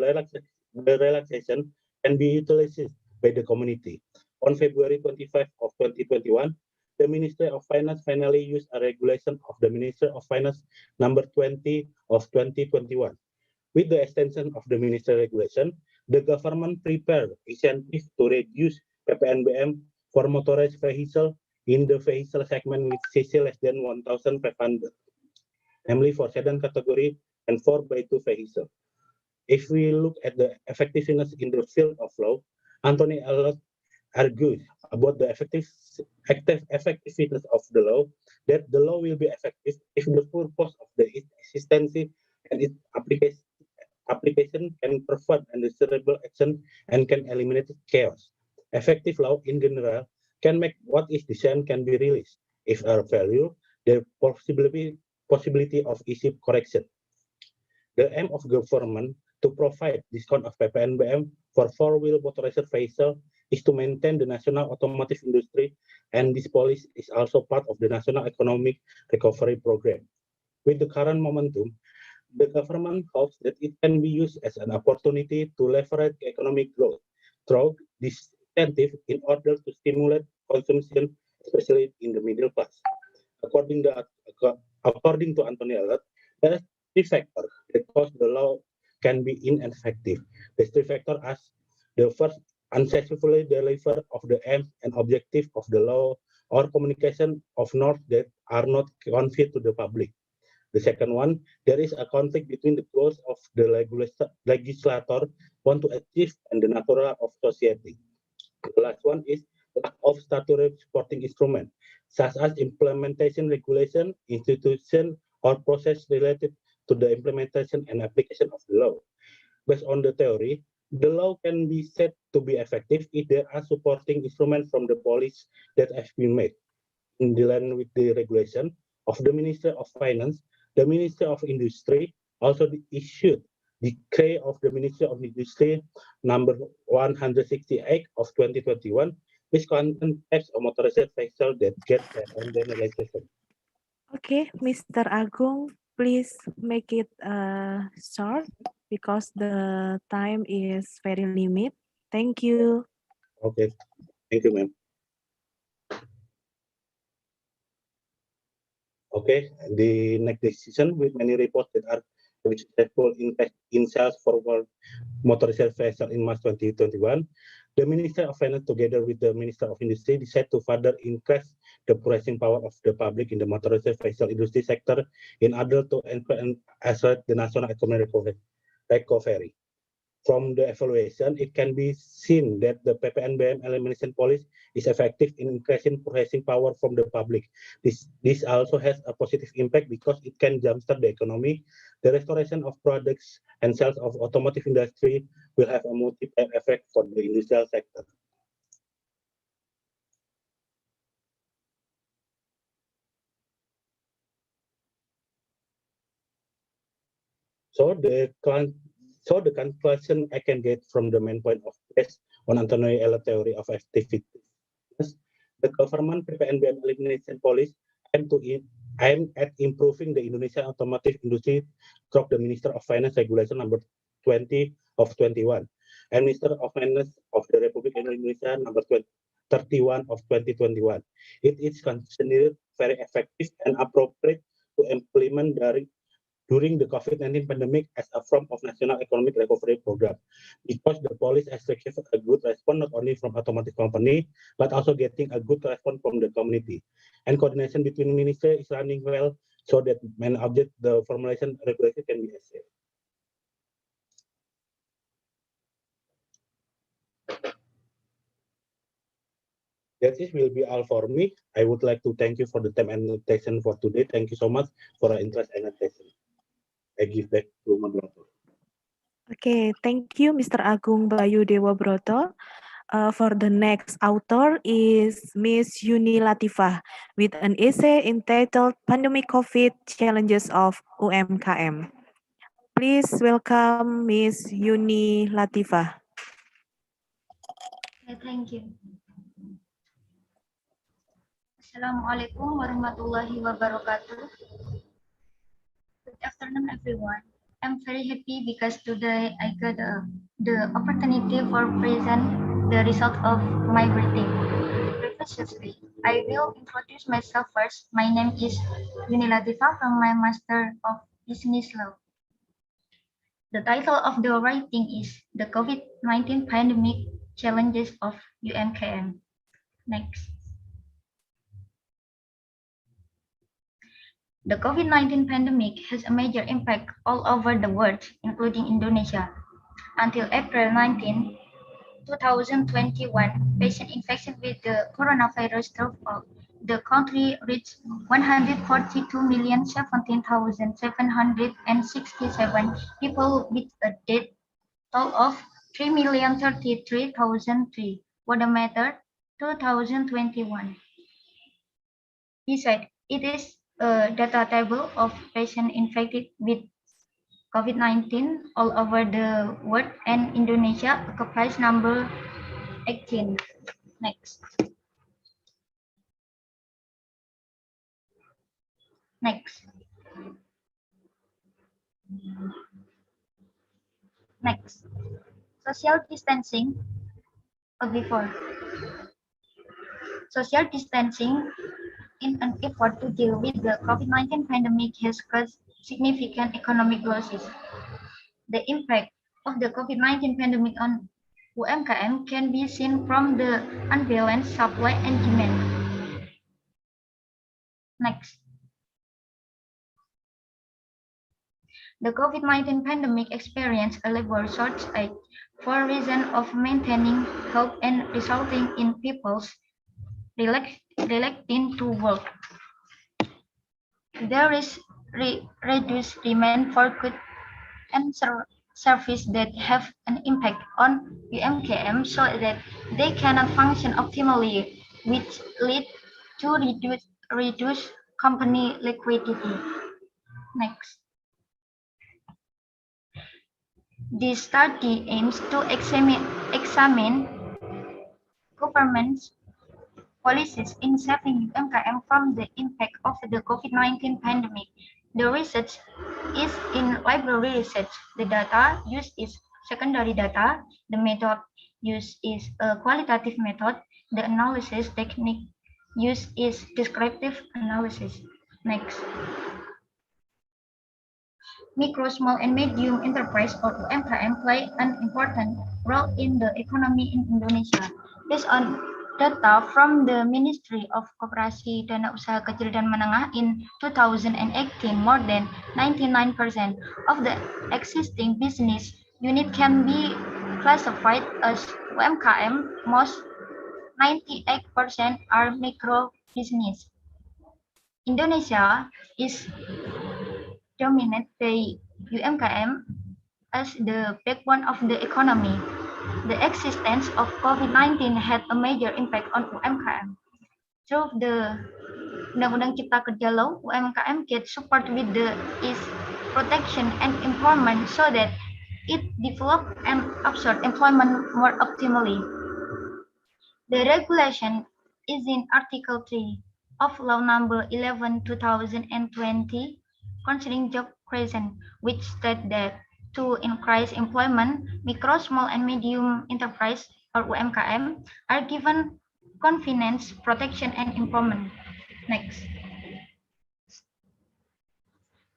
relaxation can be utilized by the community. On February 25 of 2021, the Ministry of Finance finally used a regulation of the Ministry of Finance number 20 of 2021. With the extension of the ministry regulation, the government prepared incentives to reduce PPNBM for motorized vehicles in the vehicle segment with cc less than 1,500, namely for sedan category and 4x2 vehicle. If we look at the effectiveness in the field of law, Anthony Elliott argues about the effectiveness of the law, that the law will be effective if the purpose of the existence and its application can provide undesirable action and can eliminate chaos. Effective law in general can make what is designed can be released. If a failure, the possibility of easy correction. The aim of government to provide discount of PPNBM for four-wheel motorized vehicle is to maintain the national automotive industry, and this policy is also part of the National Economic Recovery Program. With the current momentum, the government hopes that it can be used as an opportunity to leverage economic growth through this incentive in order to stimulate consumption, especially in the middle class. According to Anthony Elliott, there are three factors that cause the law can be ineffective. The three factors are: the first, unsuccessfully deliver of the aims and objective of the law, or communication of norms that are not conveyed to the public. The second one, there is a conflict between the goals of the legislator want to achieve and the nature of society. The last one is lack of statutory supporting instrument, such as implementation regulation, institution, or process related to the implementation and application of the law. Based on the theory, the law can be said to be effective if there are supporting instruments from the policy that have been made. In the line with the regulation of the Ministry of Finance, the Ministry of Industry also issued decree of the Ministry of Industry number 168 of 2021, which contains types of motorized vehicle that get standardization. Okay, Mr. Agung, please make it short because the time is very limited. Thank you. Okay, thank you, ma'am. Okay, the next decision with many reports that are successful in sales for motorized vehicle in March 2021, the Minister of Finance together with the Minister of Industry decided to further increase the pricing power of the public in the motorized vehicle industry sector in order to accelerate the national economic recovery. From the evaluation, it can be seen that the PPNBM elimination policy is effective in increasing pricing power from the public. This also has a positive impact because it can jumpstart the economy. The restoration of products and sales of automotive industry will have a multiplier effect for the industrial sector. So the conclusion I can get from the main point of this on Anthony Elliott theory of activity. The government PPNBM elimination policy aim at improving the Indonesian automotive industry through the Minister of Finance Regulation number 20 of 21 and Minister of Finance of the Republic of Indonesia number 31 of 2021. It is considered very effective and appropriate to implement during the COVID-19 pandemic as a form of national economic recovery program, because the police has received a good response not only from automotive company, but also getting a good response from the community. And coordination between ministry is running well, so that main object, the formulation regulation can be achieved. That will be all for me. I would like to thank you for the time and attention for today. Thank you so much for your interest and attention. I give back to moderator. Okay, thank you, Mr. Agung Bayu Dewa Broto. For the next author is Miss Yuni Latifah with an essay entitled Pandemic COVID Challenges of UMKM. Please welcome Miss Yuni Latifah. Thank you. Assalamualaikum warahmatullahi wabarakatuh. Good afternoon, everyone. I'm very happy because today I got the opportunity for present the result of my writing. Previously, I will introduce myself first. My name is Yuni Latifah from my Master of Business Law. The title of the writing is The COVID-19 Pandemic Challenges of UMKM. Next. The COVID-19 pandemic has a major impact all over the world, including Indonesia. Until April 19, 2021, patient infection with the coronavirus dropped off. The country reached 142,017,767 people with a death toll of 3,033,003 for the matter 2021. Besides, it is a data table of patients infected with COVID-19 all over the world, and Indonesia occupies number 2018. Next. Next. Next. Social distancing. Before. Social distancing in an effort to deal with the COVID-19 pandemic has caused significant economic losses. The impact of the COVID-19 pandemic on UMKM can be seen from the unbalanced supply and demand. Next. The COVID-19 pandemic experienced a labor shortage for reason of maintaining health and resulting in people's reluctant to work. There is reduced demand for goods and services that have an impact on UMKM so that they cannot function optimally, which lead to reduce company liquidity. Next. This study aims to examine government's policies in saving UMKM from the impact of the COVID-19 pandemic. The research is in library research. The data used is secondary data. The method used is a qualitative method. The analysis technique used is descriptive analysis. Next. Micro, small, and medium enterprise or UMKM play an important role in the economy in Indonesia. Based on data from the Ministry of Koperasi Dana Usaha Kecil dan Menengah in 2018, more than 99% of the existing business unit can be classified as UMKM. Most 98% are micro business. Indonesia is dominated by UMKM as the backbone of the economy. The existence of COVID-19 had a major impact on UMKM. Through the Undang-Undang Cipta Kerja law, UMKM gets support with its protection and employment so that it develop and absorb employment more optimally. The regulation is in Article 3 of Law Number 11/2020 concerning job creation, which states that to increase employment, micro, small, and medium enterprise or UMKM are given confidence, protection, and employment. Next.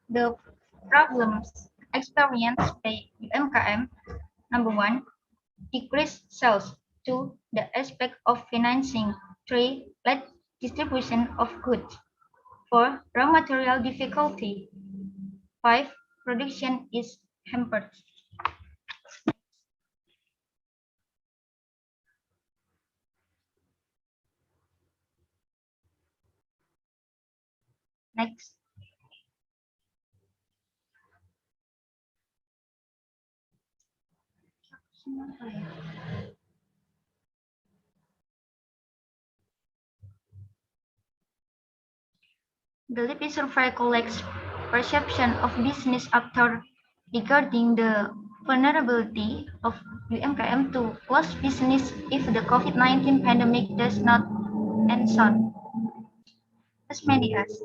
The problems experienced by UMKM: number 1, decreased sales. 2, the aspect of financing. 3, late distribution of goods. 4, raw material difficulty. 5, production is hampered. Next. The LIPI survey collects perception of business actors regarding the vulnerability of UMKM to close business if the COVID-19 pandemic does not end soon. As many as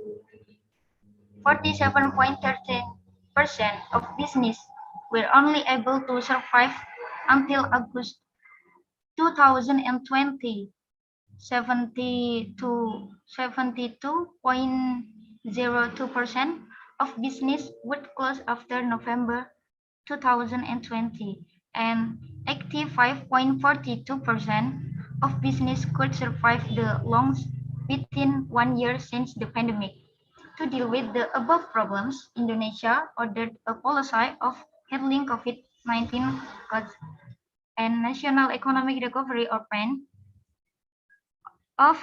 47.13% of business were only able to survive until August 2020. 72.02% of business would close after November 2020, and 85.42% of business could survive the loans within 1 year since the pandemic. To deal with the above problems, Indonesia ordered a policy of handling COVID-19 and National Economic Recovery or PEN of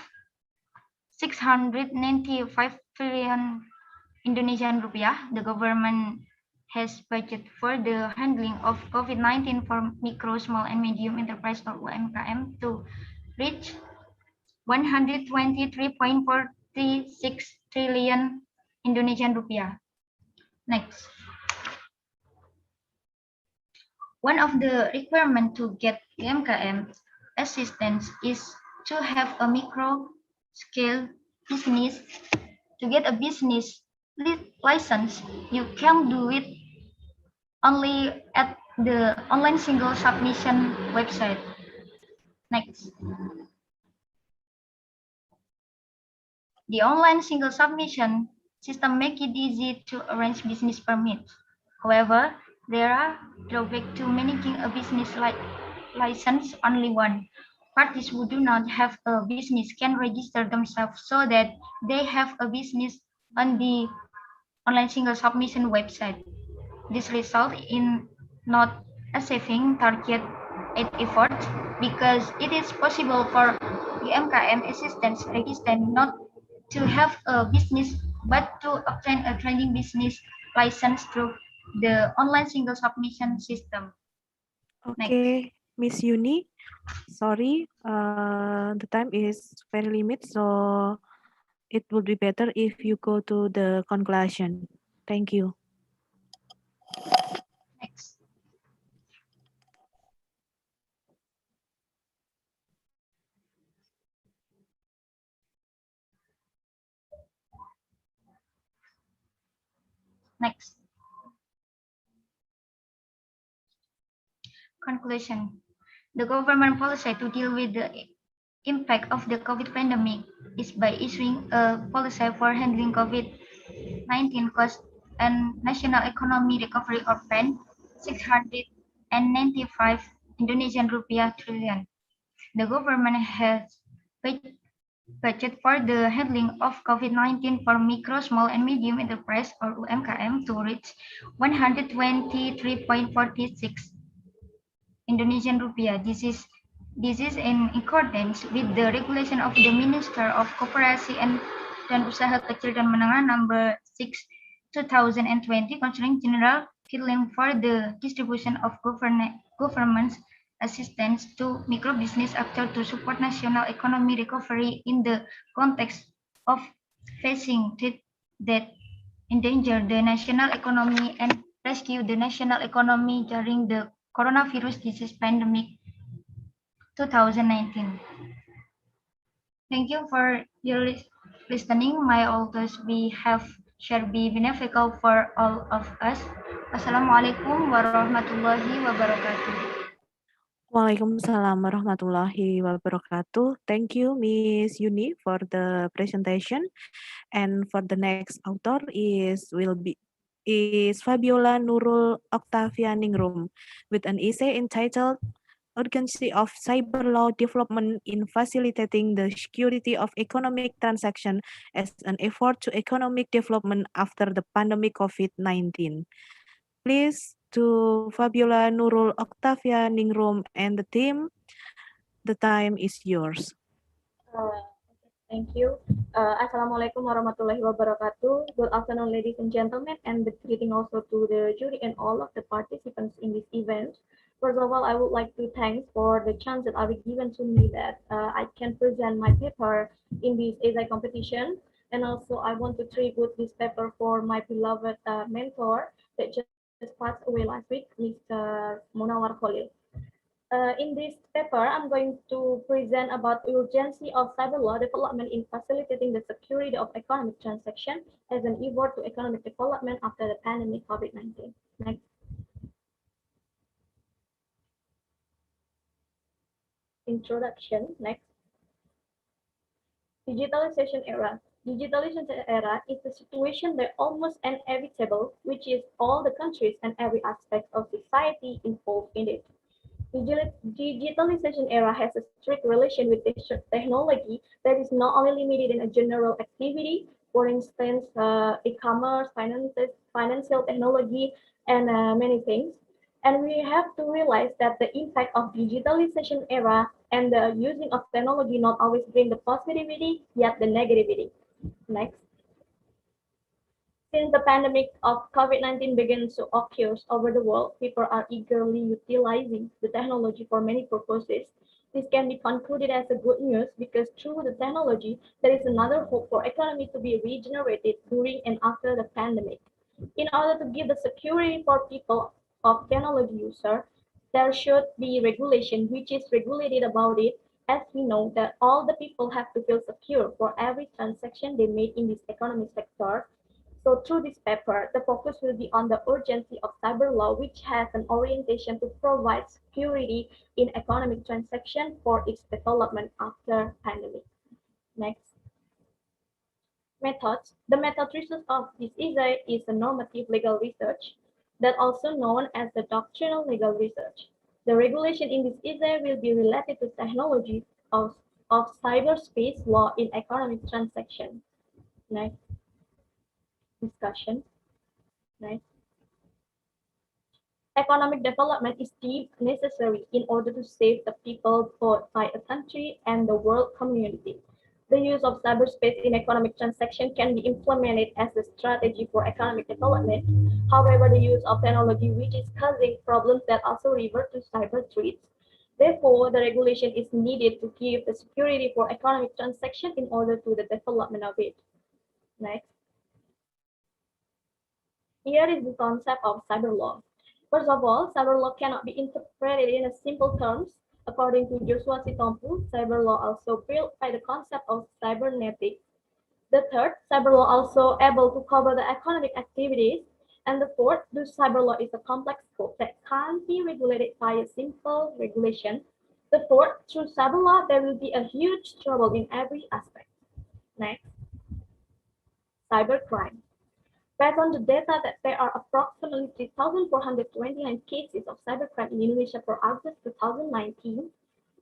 695 trillion Indonesian rupiah. The government has budget for the handling of COVID-19 for micro, small, and medium enterprise or UMKM to reach 123.46 trillion Indonesian rupiah. Next. One of the requirements to get UMKM assistance is to have a micro scale business. To get a business license, you can do it only at the online single submission website. Next. The online single submission system make it easy to arrange business permits. However, there are drawbacks to making a business license. Only one. Parties who do not have a business can register themselves so that they have a business on the online single submission website. This results in not achieving target effort because it is possible for UMKM assistance registered not to have a business but to obtain a trading business license through the online single submission system. Okay, Miss Yuni, sorry, the time is very limited, so it would be better if you go to the conclusion. Thank you. Next. Next. Conclusion. The government policy to deal with the impact of the COVID pandemic is by issuing a policy for handling COVID-19 cost and national economy recovery or PEN 695 Indonesian rupiah trillion. The government has budget for the handling of COVID-19 for micro, small, and medium enterprise or UMKM to reach 123.46 Indonesian rupiah. This is in accordance with the regulation of the Minister of Koperasi dan Usaha Kecil dan Menengah number 6 2020 concerning general guideline for the distribution of government assistance to micro business actors to support national economy recovery in the context of facing threats that endanger the national economy and rescue the national economy during the coronavirus disease pandemic 2019. Thank you for your listening. My authors we have shared be beneficial for all of us. Wassalamualaikum warahmatullahi wabarakatuh. Waalaikumsalam warahmatullahi wabarakatuh. Thank you, Miss Yuni, for the presentation. And for the next author is Fabiola Nurul Octavia Ningrum with an essay entitled Urgency of Cyber Law Development in Facilitating the Security of Economic Transaction as an Effort to Economic Development After the Pandemic COVID-19. Please, to Fabiola Nurul Octavia Ningrum and the team, the time is yours. Thank you. Assalamualaikum warahmatullahi wabarakatuh. Good afternoon, ladies and gentlemen, and the greeting also to the jury and all of the participants in this event. First of all, I would like to thank for the chance that I was given to me that I can present my paper in this essay competition. And also, I want to tribute this paper for my beloved mentor that just passed away last week, Mr. Munawar Khalil. In this paper, I'm going to present about urgency of cyber law development in facilitating the security of economic transaction as an effort to economic development after the pandemic COVID-19. Next. Introduction. Next. Digitalization era. Digitalization era is a situation that almost inevitable, which is all the countries and every aspect of society involved in it. Digitalization era has a strict relation with technology that is not only limited in a general activity, for instance, e-commerce, financial technology, and many things. And we have to realize that the impact of digitalization era and the using of technology not always bring the positivity, yet the negativity. Next. Since the pandemic of COVID-19 began to occur over the world, people are eagerly utilizing the technology for many purposes. This can be concluded as a good news because through the technology, there is another hope for economy to be regenerated during and after the pandemic. In order to give the security for people of technology user, There should be regulation which is regulated about it, as we know that all the people have to feel secure for every transaction they made in this economic sector. So through this paper, the focus will be on the urgency of cyber law, which has an orientation to provide security in economic transaction for its development after pandemic. Next. Methods. The method research of this essay is a normative legal research that also known as the doctrinal legal research. The regulation in this essay will be related to technologies of cyberspace law in economic transactions. Next. Discussion. Next. Economic development is deemed necessary in order to save the people both by a country and the world community. The use of cyberspace in economic transactions can be implemented as a strategy for economic development. However, the use of technology which is causing problems that also revert to cyber threats. Therefore, the regulation is needed to give the security for economic transactions in order to the development of it. Next. Here is the concept of cyber law. First of all, cyber law cannot be interpreted in a simple terms. According to Joshua Sitompu, cyber law also built by the concept of cybernetics. The third, cyber law also able to cover the economic activities. And the fourth, the cyber law is a complex scope that can't be regulated by a simple regulation. The fourth, through cyber law, there will be a huge trouble in every aspect. Next, cybercrime. Based on the data that there are approximately 3,429 cases of cybercrime in Indonesia for August 2019.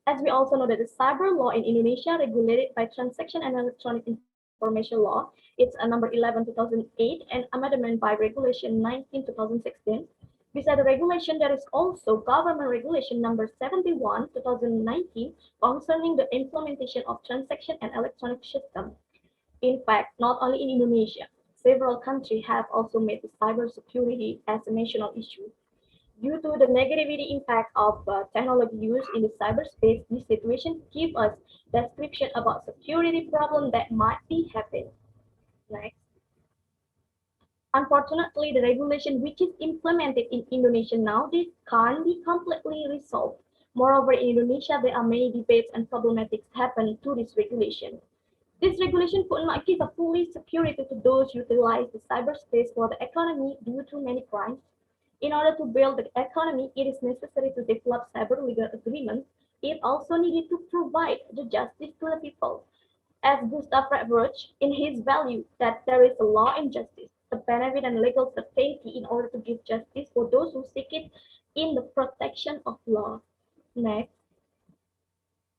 As we also know that the cyber law in Indonesia regulated by Transaction and Electronic Information Law, it's a number 11/2008 and amendment by Regulation 19/2016. Beside the regulation, there is also Government Regulation number 71/2019 concerning the implementation of transaction and electronic system. In fact, not only in Indonesia, several countries have also made the cybersecurity as a national issue. Due to the negativity impact of technology use in the cyberspace, this situation gives us description about security problem that might be happening. Next. Unfortunately, the regulation which is implemented in Indonesia nowadays can't be completely resolved. Moreover, in Indonesia, there are many debates and problematics happen to this regulation. This regulation could not give a fully security to those who utilize the cyberspace for the economy due to many crimes. In order to build the economy, it is necessary to develop cyber legal agreements. It also needed to provide the justice to the people. As Gustav Freiburg, in his value that there is a law and justice, a benefit and legal certainty in order to give justice for those who seek it in the protection of law. Next,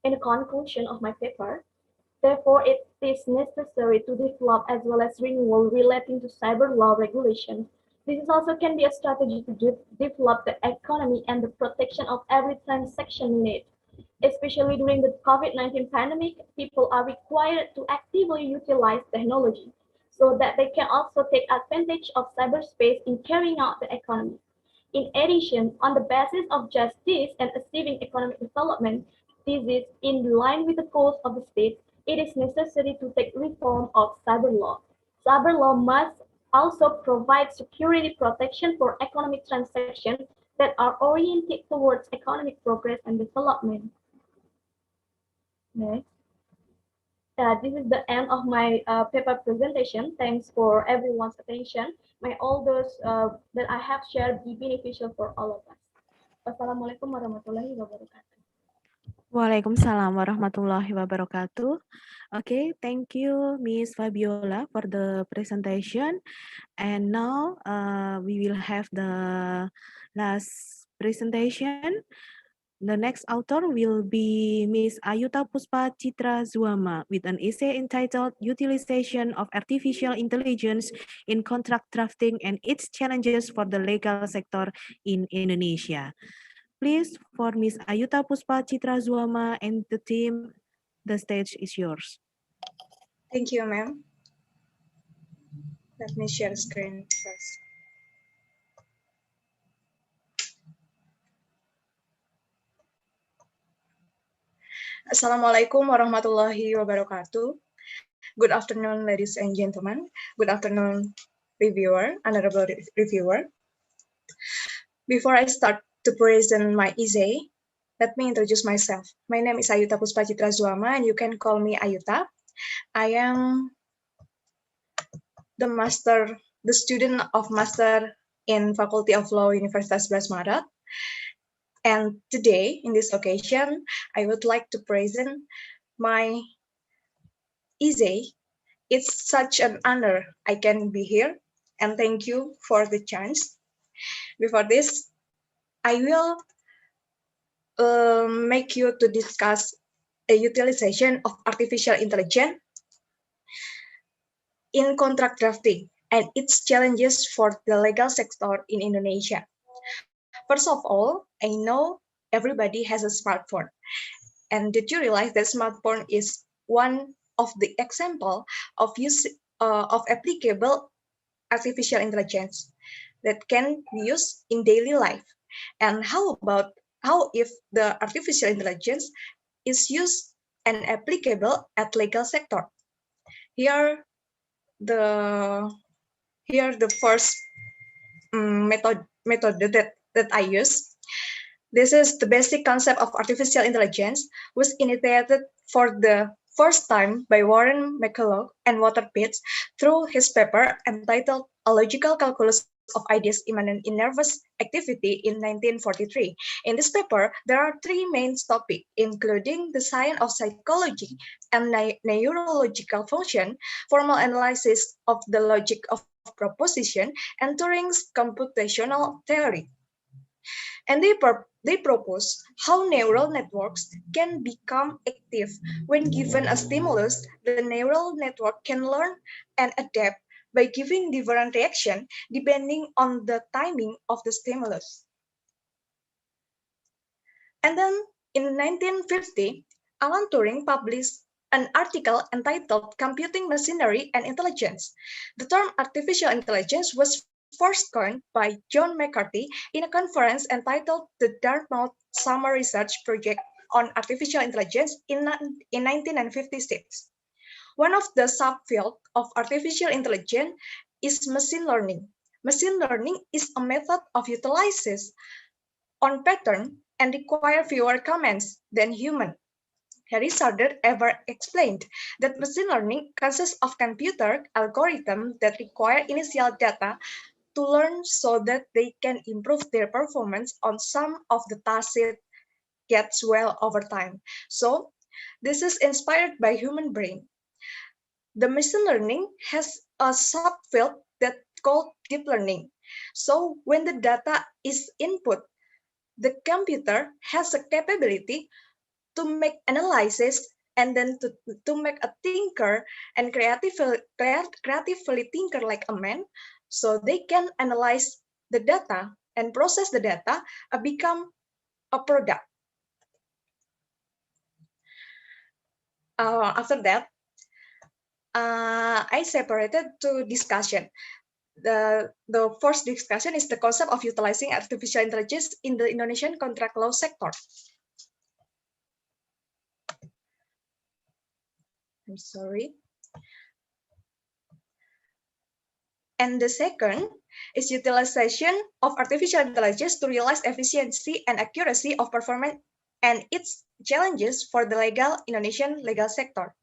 in the conclusion of my paper, therefore, it is necessary to develop as well as renewal relating to cyber law regulations. This also can be a strategy to develop the economy and the protection of every transaction in it. Especially during the COVID-19 pandemic, people are required to actively utilize technology so that they can also take advantage of cyberspace in carrying out the economy. In addition, on the basis of justice and achieving economic development, this is in line with the goals of the state. It is necessary to take reform of cyber law. Cyber law must also provide security protection for economic transactions that are oriented towards economic progress and development. Next. This is the end of my paper presentation. Thanks for everyone's attention. May all those that I have shared be beneficial for all of us. Wassalamualaikum warahmatullahi wabarakatuh. Waalaikumsalam warahmatullahi wabarakatuh. Okay, thank you, Ms. Fabiola, for the presentation. And now we will have the last presentation. The next author will be Ms. Ayuta Puspa Citra Zuama with an essay entitled Utilization of Artificial Intelligence in Contract Drafting and Its Challenges for the Legal Sector in Indonesia. Please, for Ms. Ayuta Puspa Citra Zuama and the team, the stage is yours. Thank you, ma'am. Let me share screen first. Assalamualaikum warahmatullahi wabarakatuh. Good afternoon, ladies and gentlemen. Good afternoon, reviewer, honorable reviewer. Before I start to present my essay, let me introduce myself. My name is Ayuta Puspacitra Zuama, and you can call me Ayuta. I am the student of Master in Faculty of Law, Universitas 11 Maret. And today, in this occasion, I would like to present my essay. It's such an honor I can be here, and thank you for the chance. Before this, I will make you to discuss a utilization of artificial intelligence in contract drafting and its challenges for the legal sector in Indonesia. First of all, I know everybody has a smartphone. And did you realize that smartphone is one of the example of use of applicable artificial intelligence that can be used in daily life? And how if the artificial intelligence is used and applicable at legal sector? Here the first method that I use. This is the basic concept of artificial intelligence, was initiated for the first time by Warren McCulloch and Walter Pitts through his paper entitled A Logical Calculus of Ideas Immanent in Nervous Activity in 1943. In this paper, there are three main topics, including the science of psychology and neurological function, formal analysis of the logic of proposition, and Turing's computational theory. And they propose how neural networks can become active when given a stimulus. The neural network can learn and adapt by giving different reaction depending on the timing of the stimulus. And then in 1950, Alan Turing published an article entitled Computing Machinery and Intelligence. The term artificial intelligence was first coined by John McCarthy in a conference entitled the Dartmouth Summer Research Project on Artificial Intelligence in 1956. One of the subfields of artificial intelligence is machine learning. Machine learning is a method of utilizes on pattern and require fewer commands than human. Harry Sardar ever explained that machine learning consists of computer algorithms that require initial data to learn so that they can improve their performance on some of the tasks it gets well over time. So this is inspired by human brain. The machine learning has a subfield that called deep learning. So when the data is input, the computer has a capability to make analysis and then to make a thinker and creatively thinker like a man, so they can analyze the data and process the data and become a product. After that, I separated two discussion. The first discussion is the concept of utilizing artificial intelligence in the Indonesian contract law sector. I'm sorry. And the second is utilization of artificial intelligence to realize efficiency and accuracy of performance and its challenges for the Indonesian legal sector.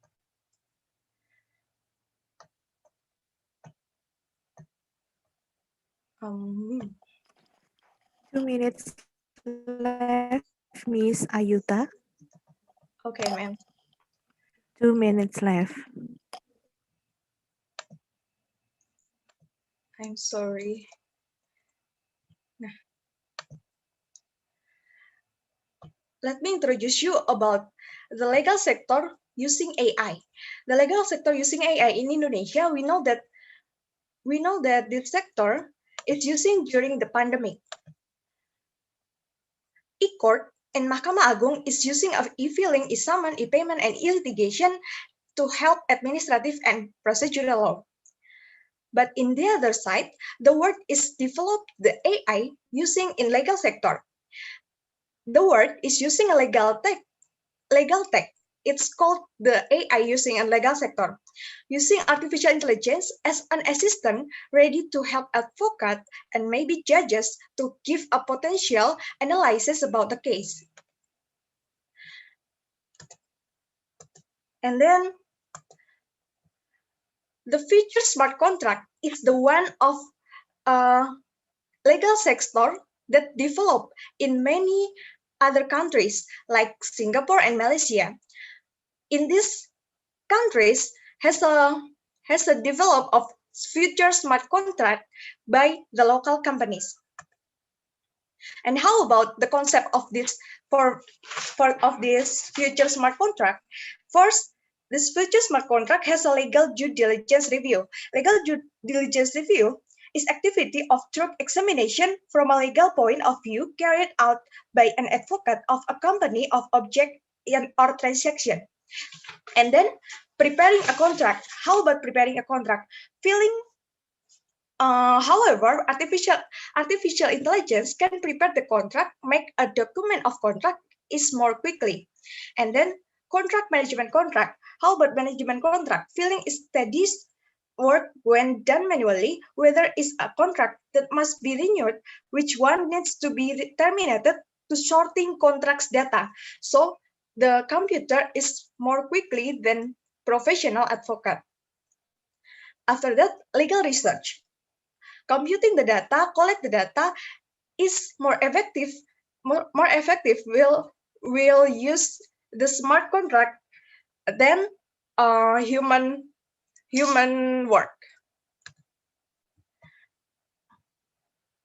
...2 minutes left, Miss Ayuta. Okay, ma'am. 2 minutes left. I'm sorry. Nah. Let me introduce you about the legal sector using AI. The legal sector using AI in Indonesia, we know that this sector is using during the pandemic. E-court and Mahkamah Agung is using of e-filing, e-summon, e-payment, and e-litigation to help administrative and procedural law. But in the other side, the world is developed the AI using in legal sector. The world is using a legal tech It's called the AI using a legal sector, using artificial intelligence as an assistant ready to help advocates and maybe judges to give a potential analysis about the case. And then the future smart contract is the one of legal sector that developed in many other countries like Singapore and Malaysia. In these countries has a develop of future smart contract by the local companies. And how about the concept of this of this future smart contract? First, this future smart contract has a legal due diligence review. Legal due diligence review is activity of truth examination from a legal point of view carried out by an advocate of a company of object or transaction. And then preparing a contract. How about preparing a contract? However, artificial intelligence can prepare the contract, make a document of contract is more quickly. And then contract management contract. How about management contract? Filling studies work when done manually, whether it's a contract that must be renewed, which one needs to be terminated to sorting contracts data. So the computer is more quickly than professional advocate. After that, legal research. Computing the data, collect the data is more effective. More effective will use the smart contract than human work.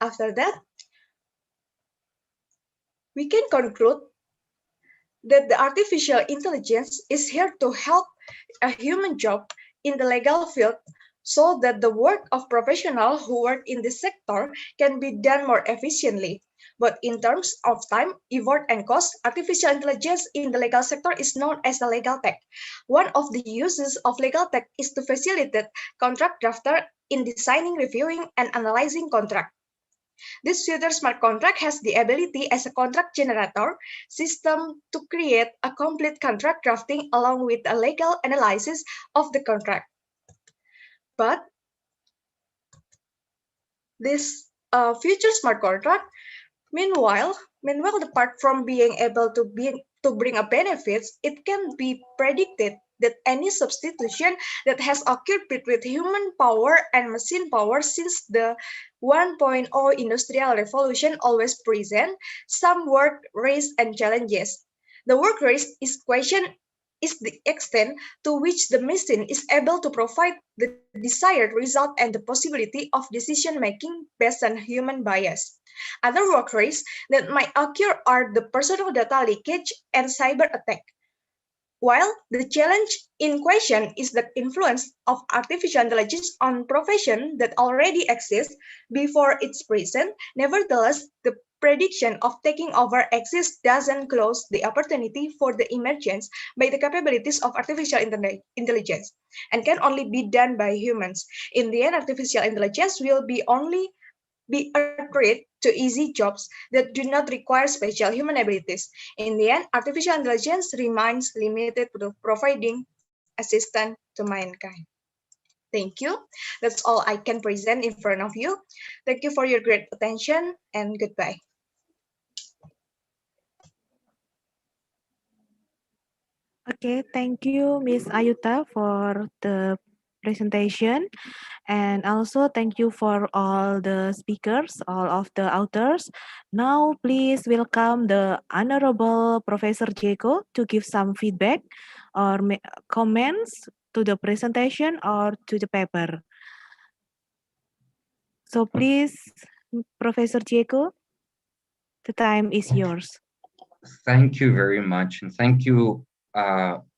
After that, we can conclude that the artificial intelligence is here to help a human job in the legal field so that the work of professionals who work in this sector can be done more efficiently. But in terms of time, effort, and cost, artificial intelligence in the legal sector is known as a legal tech. One of the uses of legal tech is to facilitate contract drafter in designing, reviewing, and analyzing contract. This future smart contract has the ability as a contract generator system to create a complete contract drafting along with a legal analysis of the contract. But this future smart contract, meanwhile, apart from being able to bring a benefits, it can be predicted that any substitution that has occurred between human power and machine power since the 1.0 industrial revolution always present some work risks and challenges. The work risk is the extent to which the machine is able to provide the desired result and the possibility of decision making based on human bias. Other work risks that might occur are the personal data leakage and cyber attack. While the challenge in question is the influence of artificial intelligence on profession that already exists before its present, nevertheless, the prediction of taking over exists doesn't close the opportunity for the emergence by the capabilities of artificial intelligence and can only be done by humans. In the end, artificial intelligence will only be a threat to easy jobs that do not require special human abilities. In the end, artificial intelligence remains limited to providing assistance to mankind. Thank you. That's all I can present in front of you. Thank you for your great attention and goodbye. Okay, thank you, Ms. Ayuta, for the presentation. And also thank you for all the speakers, all of the authors. Now, please welcome the Honorable Professor Diego to give some feedback or comments to the presentation or to the paper. So please, Professor Diego, the time is yours. Thank you very much. And thank you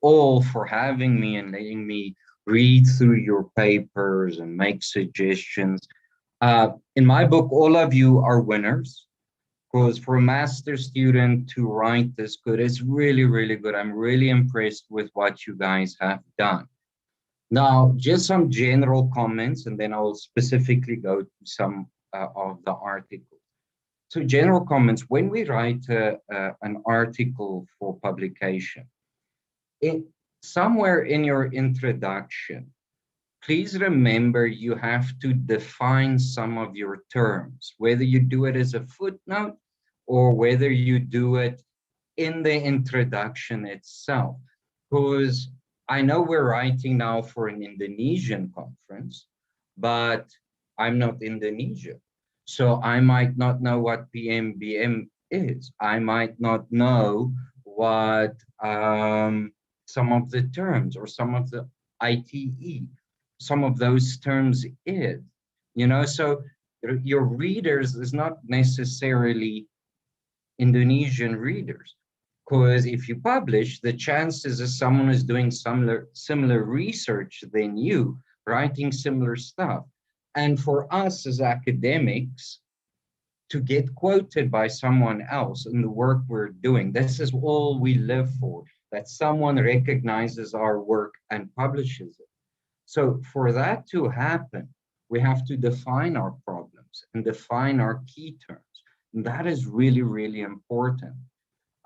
all for having me and letting me read through your papers and make suggestions. In my book, all of you are winners, because for a master's student to write this good is really, really good. I'm really impressed with what you guys have done. Now, just some general comments, and then I'll specifically go to some of the articles. So general comments, when we write an article for publication, somewhere in your introduction, please remember you have to define some of your terms, whether you do it as a footnote or whether you do it in the introduction itself. Because I know we're writing now for an Indonesian conference, but I'm not Indonesian. So I might not know what PMBM is. I might not know what some of the terms or some of the ITE, some of those terms is, you know, so your readers is not necessarily Indonesian readers, because if you publish, the chances is someone is doing similar research than you, writing similar stuff. And for us as academics, to get quoted by someone else in the work we're doing, this is all we live for, that someone recognizes our work and publishes it. So for that to happen, we have to define our problems and define our key terms. And that is really, really important.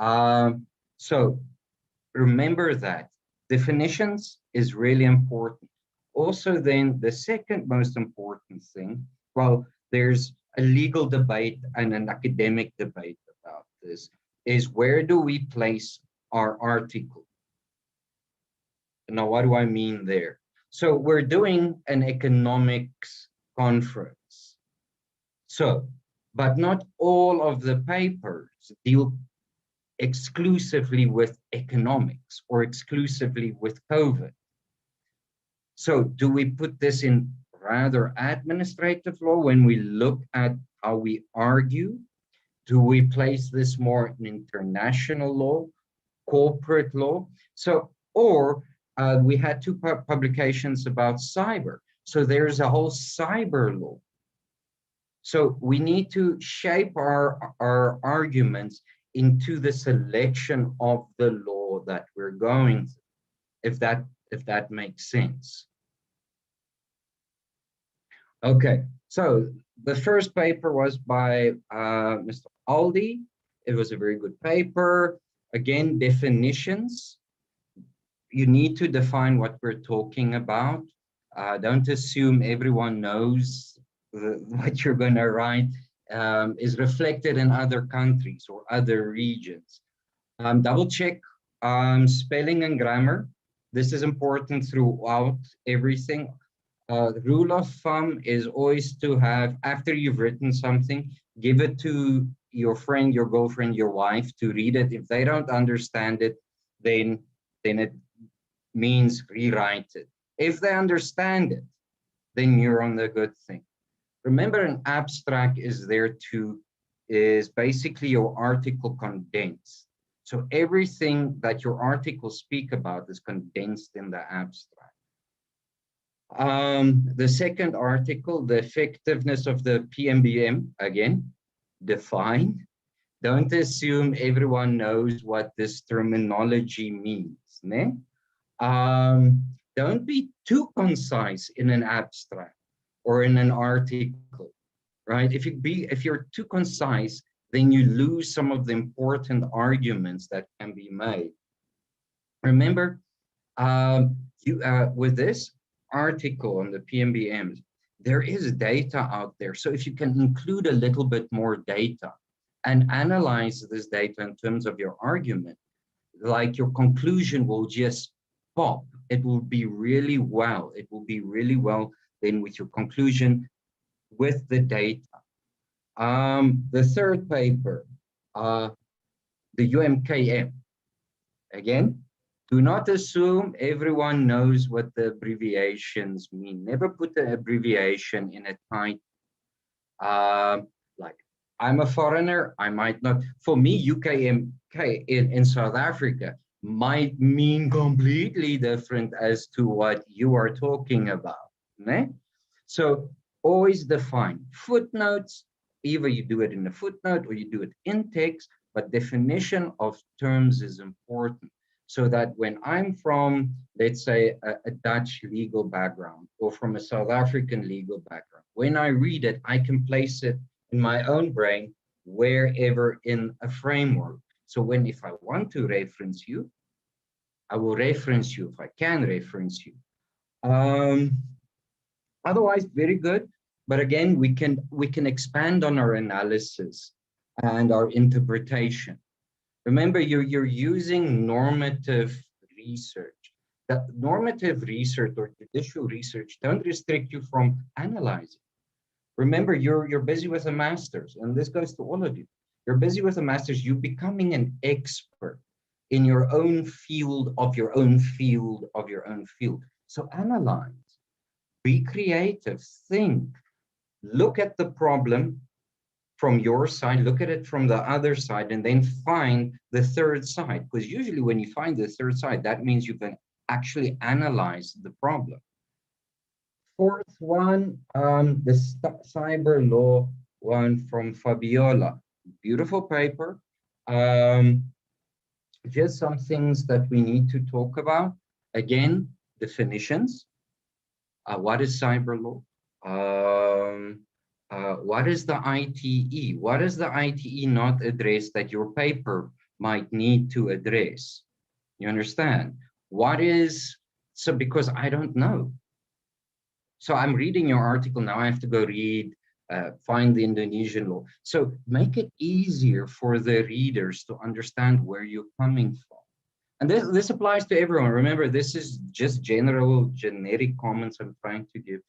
So remember that definitions is really important. Also then the second most important thing, well, there's a legal debate and an academic debate about this, is where do we place our article? Now, what do I mean there? So we're doing an economics conference. So, but not all of the papers deal exclusively with economics or exclusively with COVID. So do we put this in rather administrative law when we look at how we argue? Do we place this more in international law, corporate law? So, or we had two publications about cyber. So there's a whole cyber law. So we need to shape our arguments into the selection of the law that we're going through, if that makes sense. Okay, so the first paper was by Mr. Aldi. It was a very good paper. Again, definitions. You need to define what we're talking about. Don't assume everyone knows what you're going to write is reflected in other countries or other regions. Double check spelling and grammar. This is important throughout everything. Rule of thumb is always to have, after you've written something, give it to your friend, your girlfriend, your wife to read it. If they don't understand it, then it means rewrite it. If they understand it, then you're on the good thing. Remember, an abstract is basically your article condensed. So everything that your article speak about is condensed in the abstract. The second article, the effectiveness of the PMBM, again, define. Don't assume everyone knows what this terminology means. Ne? Don't be too concise in an abstract or in an article, right? If you're too concise, then you lose some of the important arguments that can be made. Remember, with this article on the PMBMs, there is data out there. So if you can include a little bit more data and analyze this data in terms of your argument, like your conclusion will just pop. It will be really well. It will be really well then with your conclusion with the data. The third paper, the UMKM. Again, do not assume everyone knows what the abbreviations mean. Never put the abbreviation in a title. Like, I'm a foreigner, I might not. For me, UKMK in South Africa might mean completely different as to what you are talking about. Ne? So always define footnotes. Either you do it in a footnote or you do it in text, but definition of terms is important. So that when I'm from, let's say, a Dutch legal background or from a South African legal background, when I read it, I can place it in my own brain wherever in a framework. So if I want to reference you, I will reference you if I can reference you. Otherwise, very good. But again, we can expand on our analysis and our interpretation. Remember, you're using normative research. That normative research or judicial research don't restrict you from analyzing. Remember, you're busy with a master's, and this goes to all of you. You're busy with a master's, you're becoming an expert in your own field of your own field of your own field. So analyze, be creative, think, look at the problem from your side, look at it from the other side, and then find the third side. Because usually when you find the third side, that means you can actually analyze the problem. Fourth one, the cyber law one from Fabiola. Beautiful paper. Just some things that we need to talk about. Again, definitions. What is cyber law? What is the ITE? What does the ITE not address that your paper might need to address? You understand? What is, so because I don't know. So I'm reading your article now, I have to go read, find the Indonesian law. So make it easier for the readers to understand where you're coming from. And this applies to everyone. Remember, this is just general, generic comments I'm trying to give.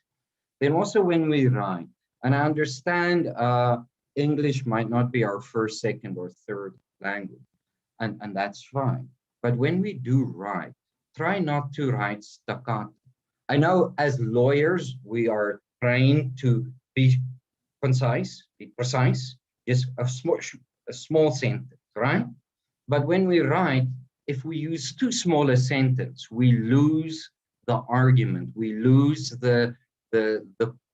Then also when we write, and I understand English might not be our first, second, or third language, and that's fine. But when we do write, try not to write staccato. I know as lawyers, we are trained to be concise, be precise, just a small sentence, right? But when we write, if we use too small a sentence, we lose the argument, we lose the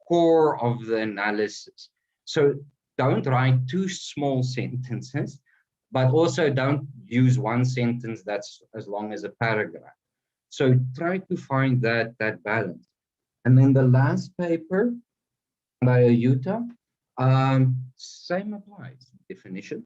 core of the analysis. So don't write too small sentences, but also don't use one sentence that's as long as a paragraph. So try to find that balance. And then the last paper by Ayuta, same applies. Definitions.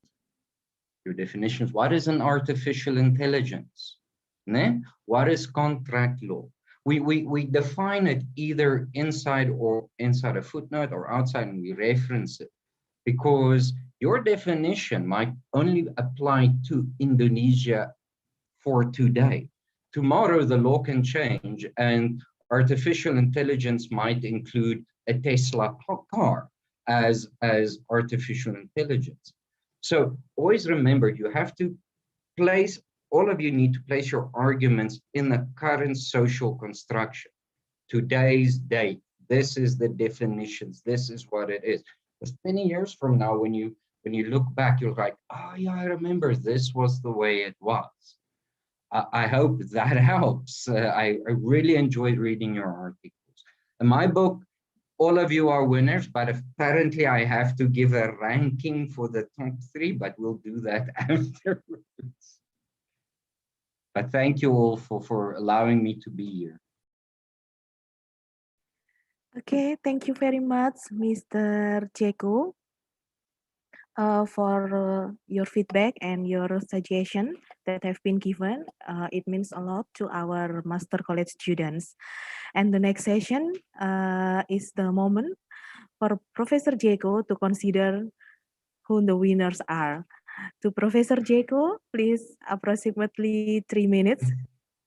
Your definitions. What is an artificial intelligence? Ne? What is contract law? We define it either inside a footnote or outside, and we reference it because your definition might only apply to Indonesia for today. Tomorrow, the law can change and artificial intelligence might include a Tesla car as artificial intelligence. So always remember, you have to place, all of you need to place your arguments in the current social construction. Today's date, this is the definitions, this is what it is. Because 20 years from now, when you look back, you're like, oh yeah, I remember this was the way it was. I hope that helps. I really enjoyed reading your articles. In my book, all of you are winners, but apparently I have to give a ranking for the top 3, but we'll do that afterwards. But thank you all for allowing me to be here. Okay, thank you very much, Mr. Jeko, for your feedback and your suggestion that have been given. It means a lot to our Master College students. And the next session is the moment for Professor Jeko to consider who the winners are. To Professor Jeko, please approximately 3 minutes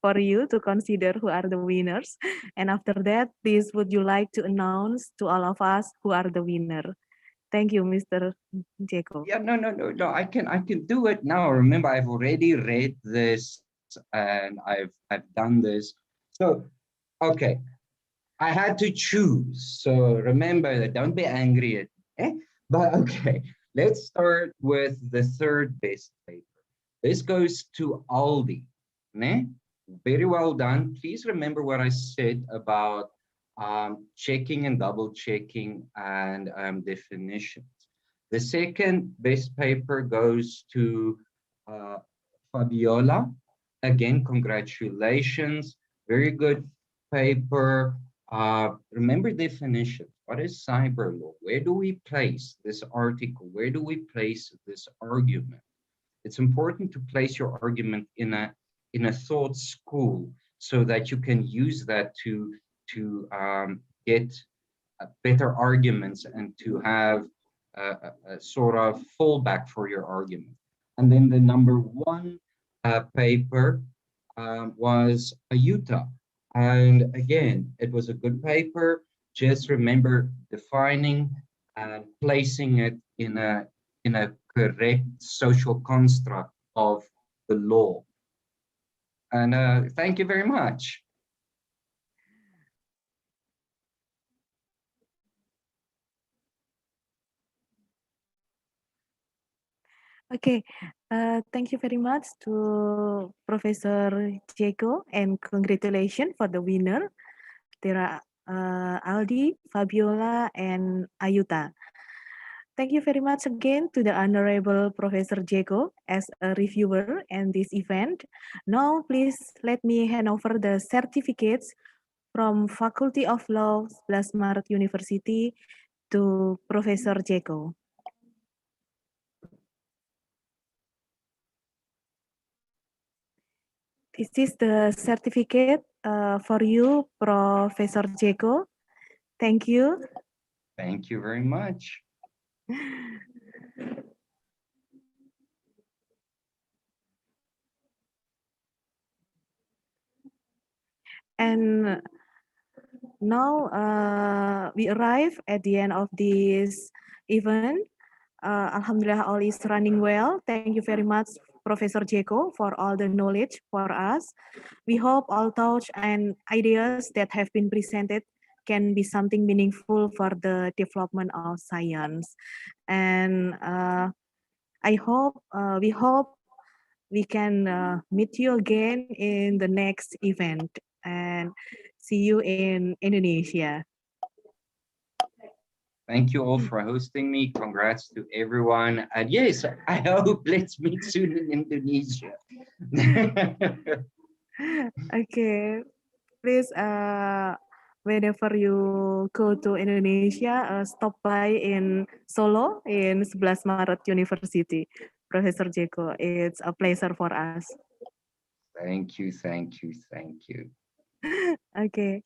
for you to consider who are the winners. And after that, please would you like to announce to all of us who are the winner? Thank you, Mr. Jeko. Yeah, no, I can do it now. Remember, I've already read this and I've done this. So, okay, I had to choose. So remember that, don't be angry at me. But okay, let's start with the third best paper. This goes to Aldi. Ne? Very well done. Please remember what I said about checking and double checking and definitions. The second best paper goes to Fabiola. Again, congratulations. Very good paper. Remember definitions. What is cyber law? Where do we place this article? Where do we place this argument? It's important to place your argument in a in a thought school so that you can use that to get better arguments and to have a sort of fallback for your argument. And then the number one paper was Ayuta. And again, it was a good paper. Just remember defining and placing it in a correct social construct of the law. And thank you very much. Okay, thank you very much to Professor Diego, and congratulations for the winner. There are Aldi, Fabiola, and Ayuta. Thank you very much again to the Honorable Professor Diego as a reviewer in this event. Now, please let me hand over the certificates from Faculty of Law, 11 Maret University to Professor Diego. This is the certificate for you, Professor Diego. Thank you. Thank you very much. And now we arrive at the end of this event. Alhamdulillah, all is running well. Thank you very much, Professor Diego, for all the knowledge for us. We hope all thoughts and ideas that have been presented can be something meaningful for the development of science. And we hope we can meet you again in the next event and see you in Indonesia. Thank you all for hosting me. Congrats to everyone. And yes, I hope let's meet soon in Indonesia. Okay, please, whenever you go to Indonesia, stop by in Solo in 11 Maret University. Professor Diego, it's a pleasure for us. Thank you, thank you, thank you. Okay.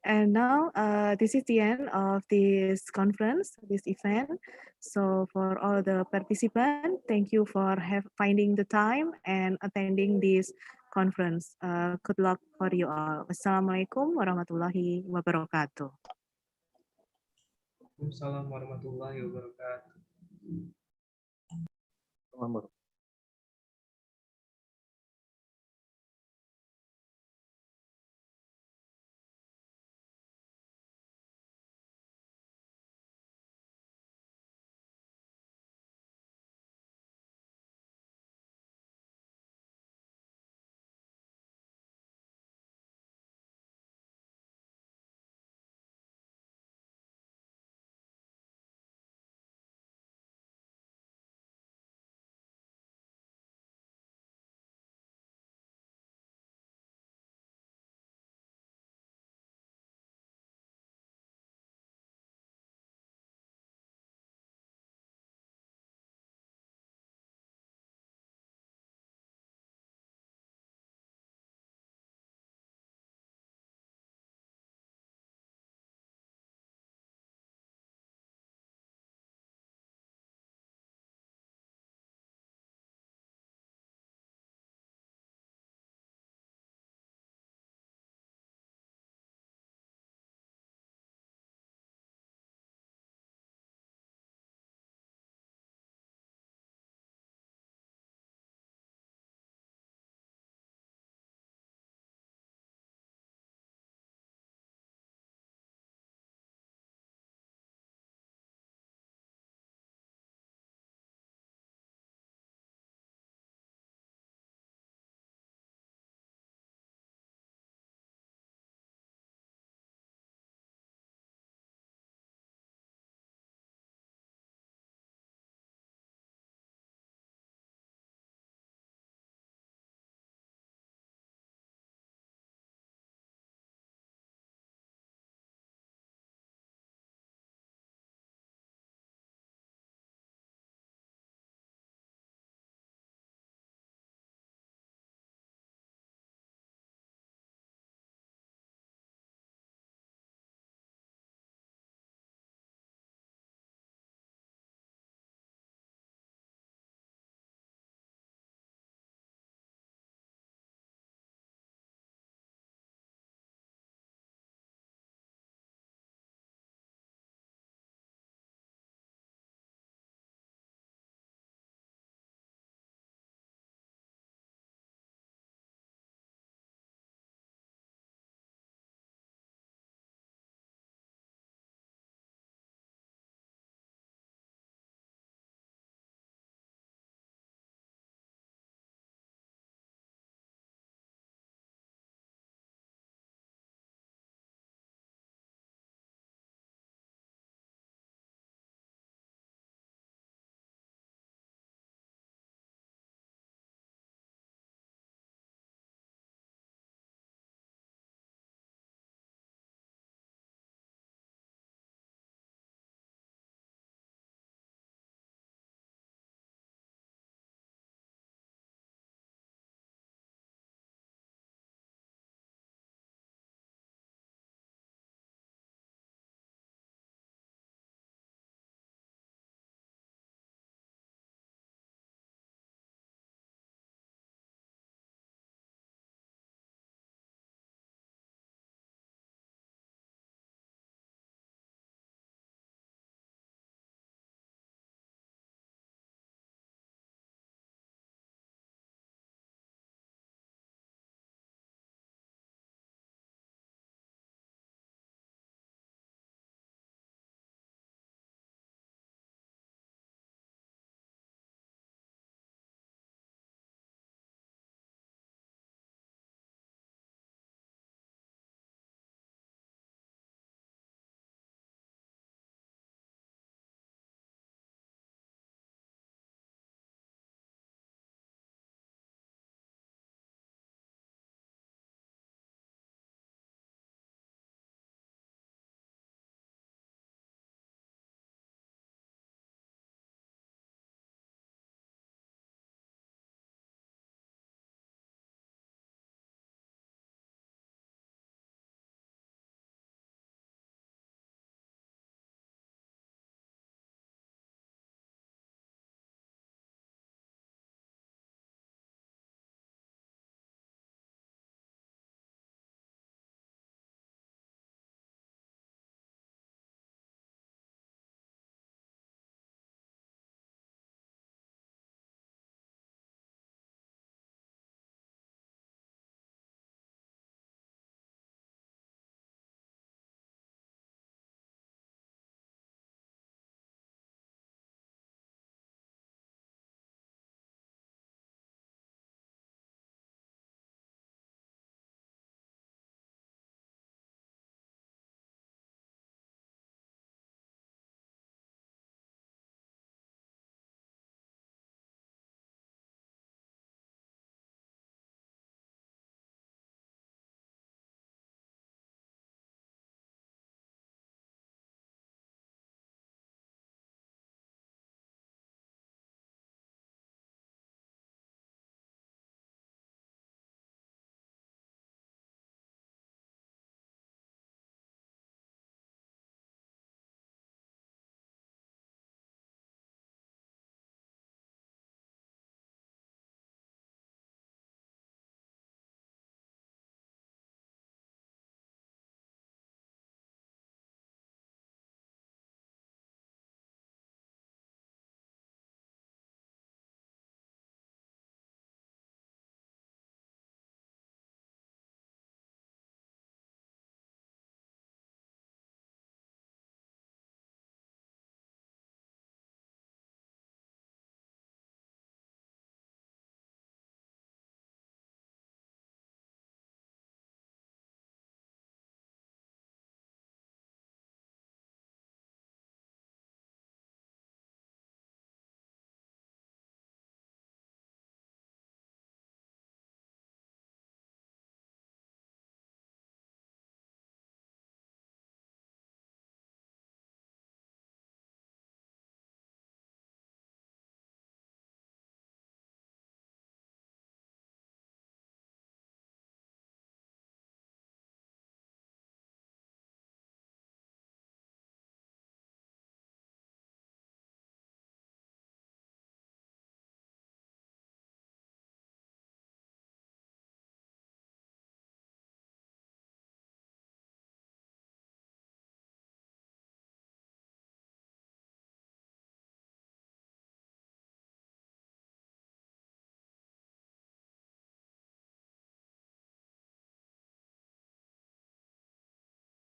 And now this is the end of this conference, this event. So for all the participants, thank you for finding the time and attending this conference. Good luck for you all. Wassalamualaikum warahmatullahi wabarakatuh. Waalaikumsalam warahmatullahi wabarakatuh.